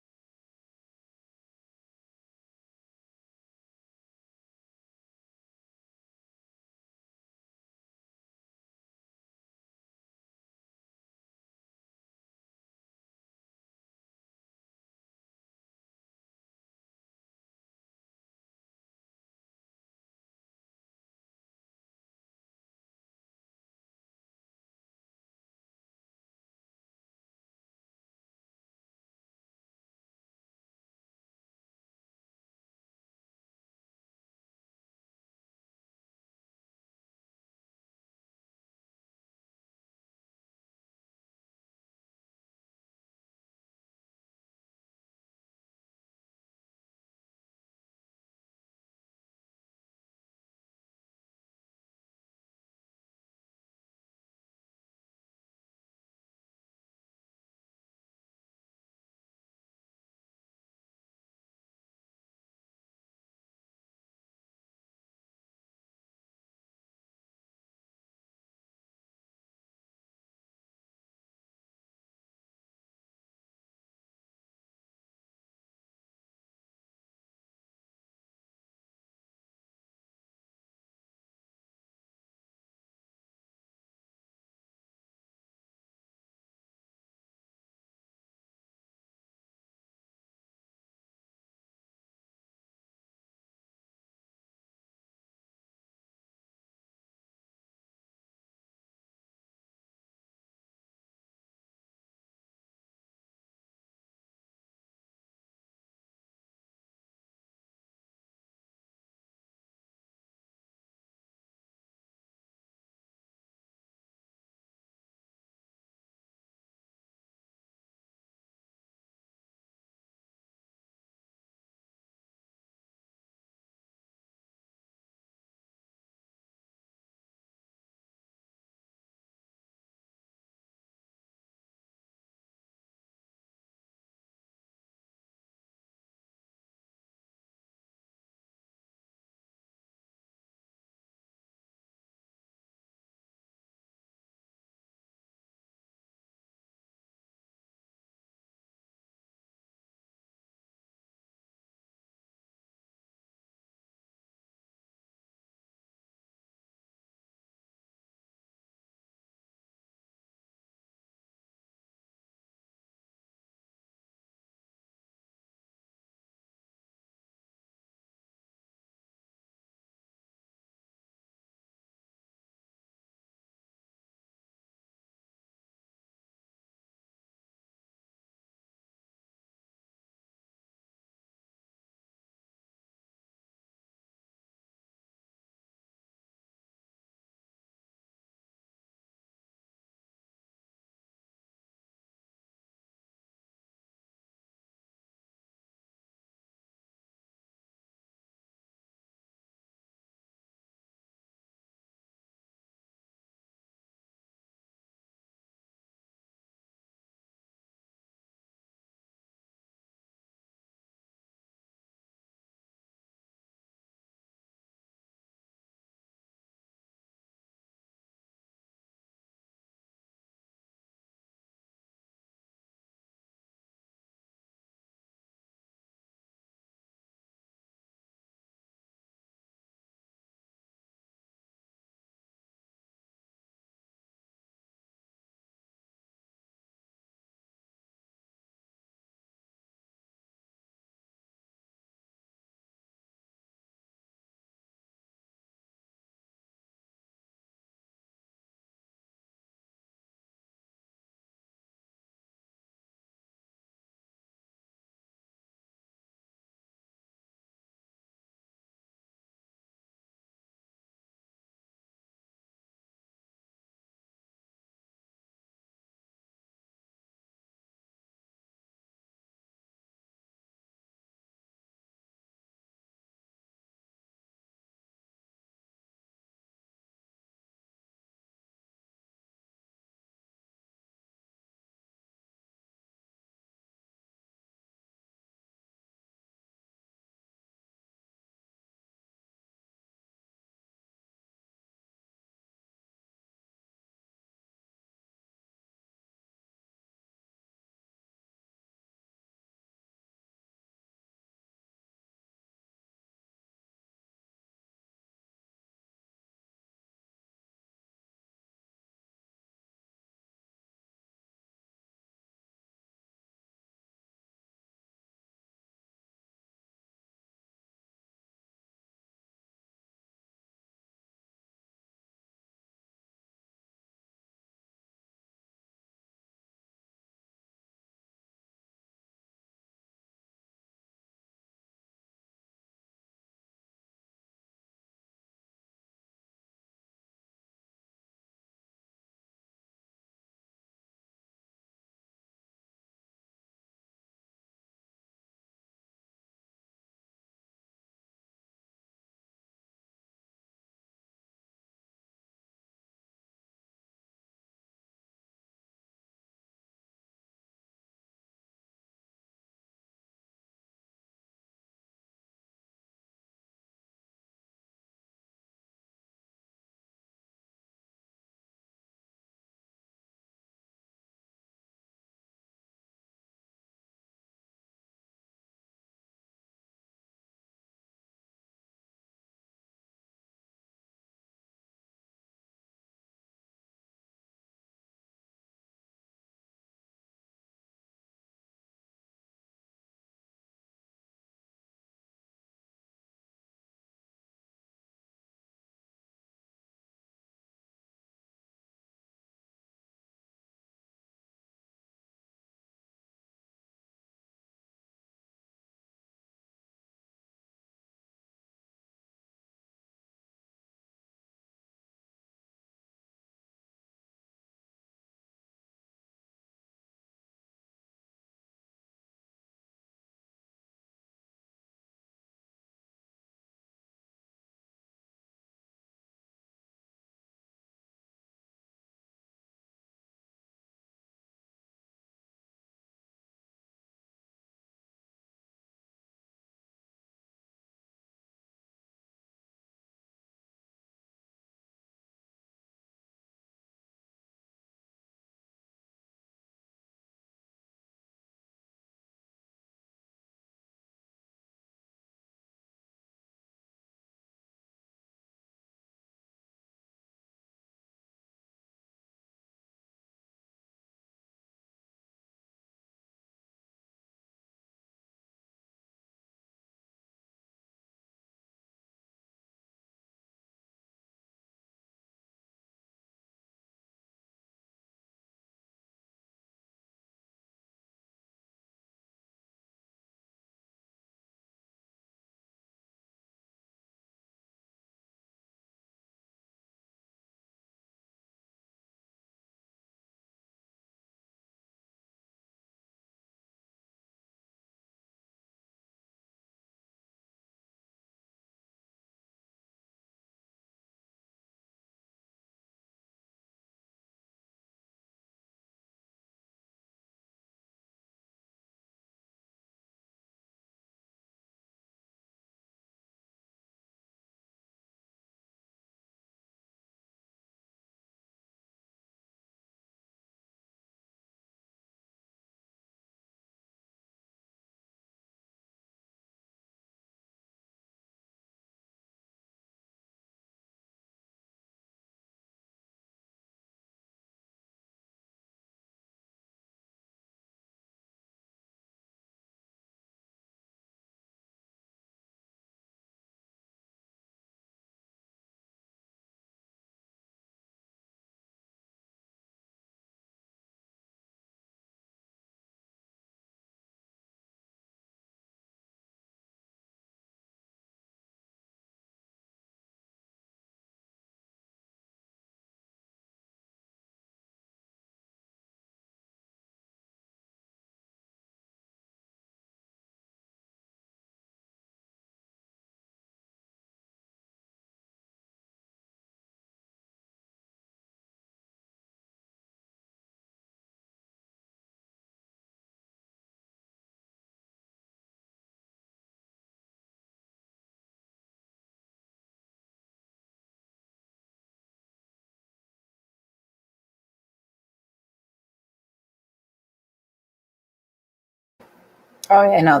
Oh yeah, no,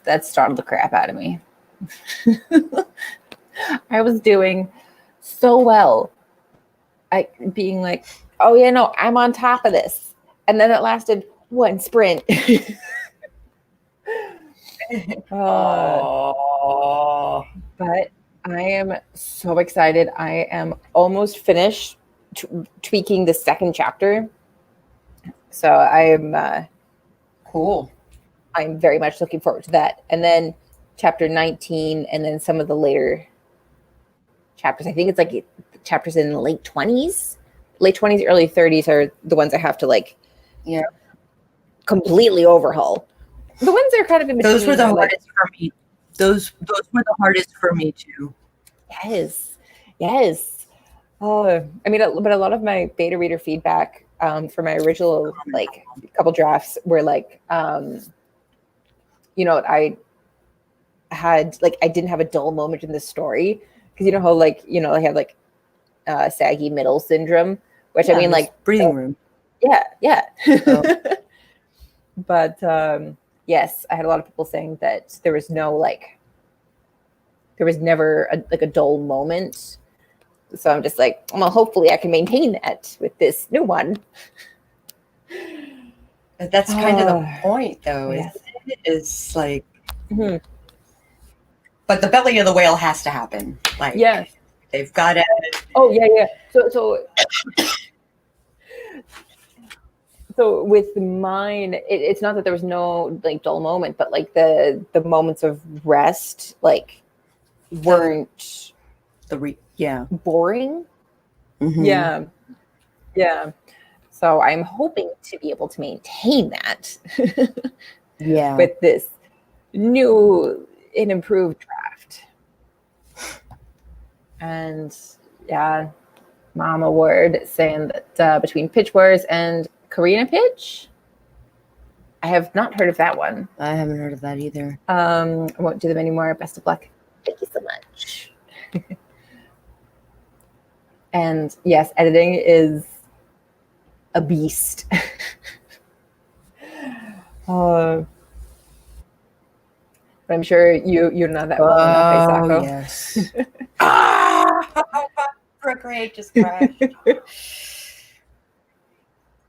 that startled the crap out of me. I was doing so well. I being like, oh yeah, no, I'm on top of this. And then it lasted one sprint. But I am so excited. I am almost finished tweaking the second chapter. So I'm Cool. I'm very much looking forward to that. And then chapter 19 and then some of the later chapters. I think it's like chapters in the late 20s, early 30s are the ones I have to like completely overhaul. The ones that are kind of in between. Those were the hardest for me. Those were the hardest for me too. Yes. Oh, I mean, but a lot of my beta reader feedback for my original like couple drafts were like, I had like I didn't have a dull moment in the story because you know how like I had like saggy middle syndrome, which I mean like breathing room. Yeah. Oh. But yes, I had a lot of people saying that there was never a dull moment. So I'm just like, well, hopefully I can maintain that with this new one. That's kind of the point, though. Yes. It's like, but the belly of the whale has to happen. Like, they've got to. Oh yeah. So with mine, it's not that there was no like dull moment, but like the moments of rest like weren't boring. Mm-hmm. Yeah. So I'm hoping to be able to maintain that. With this new and improved draft. And Mama Word saying that between Pitch Wars and Karina Pitch, I have not heard of that one. I haven't heard of that either. I won't do them anymore. Best of luck. Thank you so much. And yes, editing is a beast. But I'm sure you know that well enough, Sako. Yes. Procreate just crashed.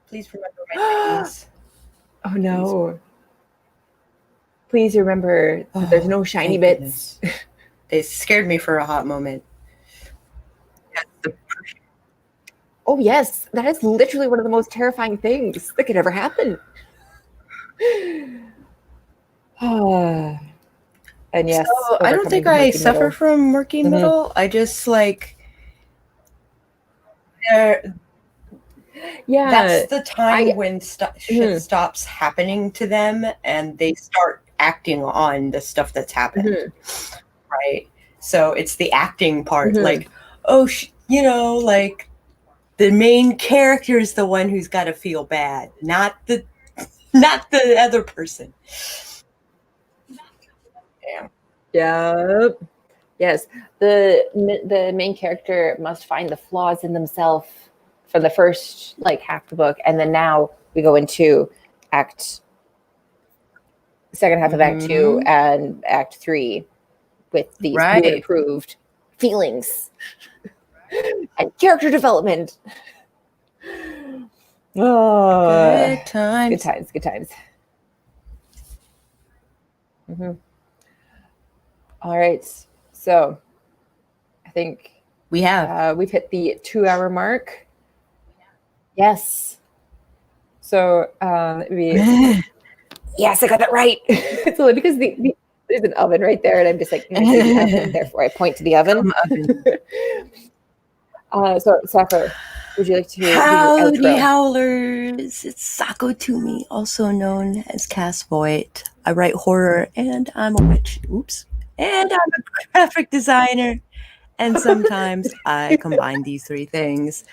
Please remember my things. Oh no. Please remember that there's no shiny bits. They scared me for a hot moment. Oh yes, that is literally one of the most terrifying things that could ever happen. And yes, so I don't think I suffer from murky middle. I just like that's the time when shit stops happening to them and they start acting on the stuff that's happened. Right? So it's the acting part, like, like the main character is the one who's got to feel bad, not the other person. Yeah. Yes. The main character must find the flaws in themselves for the first like half the book, and then now we go into second half of Act 2 and Act 3 with these new and improved feelings and character development. Good times. Good times. All right, so I think we've hit the 2-hour mark. Yes. So yes, I got that right. It's only because there's an oven right there, and I'm just like, the oven, therefore I point to the oven. So Sako, would you like to Howdy, do Howlers? It's Sako Tumi, also known as Cass Voight. I write horror, and I'm a witch. Oops. And I'm a graphic designer. And sometimes I combine these three things.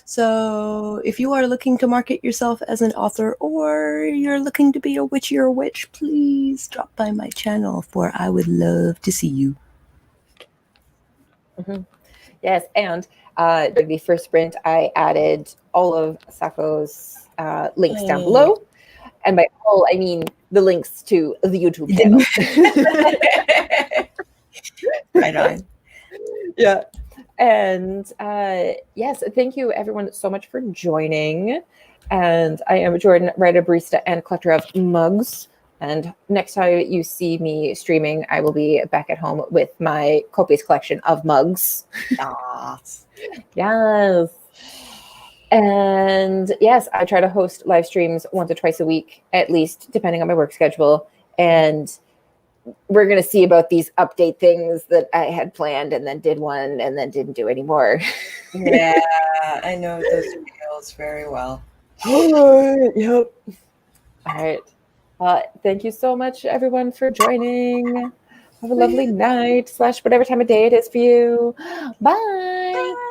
So if you are looking to market yourself as an author, or you're looking to be a witch or a witch, please drop by my channel, for I would love to see you. Yes, and during the first sprint, I added all of Sako's links down below. And by all, I mean the links to the YouTube channel. Right on. Yeah. And yes, thank you everyone so much for joining. And I am Jordan, writer, barista, and collector of mugs. And next time you see me streaming, I will be back at home with my copious collection of mugs. Yes. Yes. And yes, I try to host live streams once or twice a week, at least, depending on my work schedule. And we're going to see about these update things that I had planned and then did one and then didn't do anymore. Yeah, I know those videos very well. Yep. All right. Thank you so much, everyone, for joining. Have a lovely night / whatever time of day it is for you. Bye.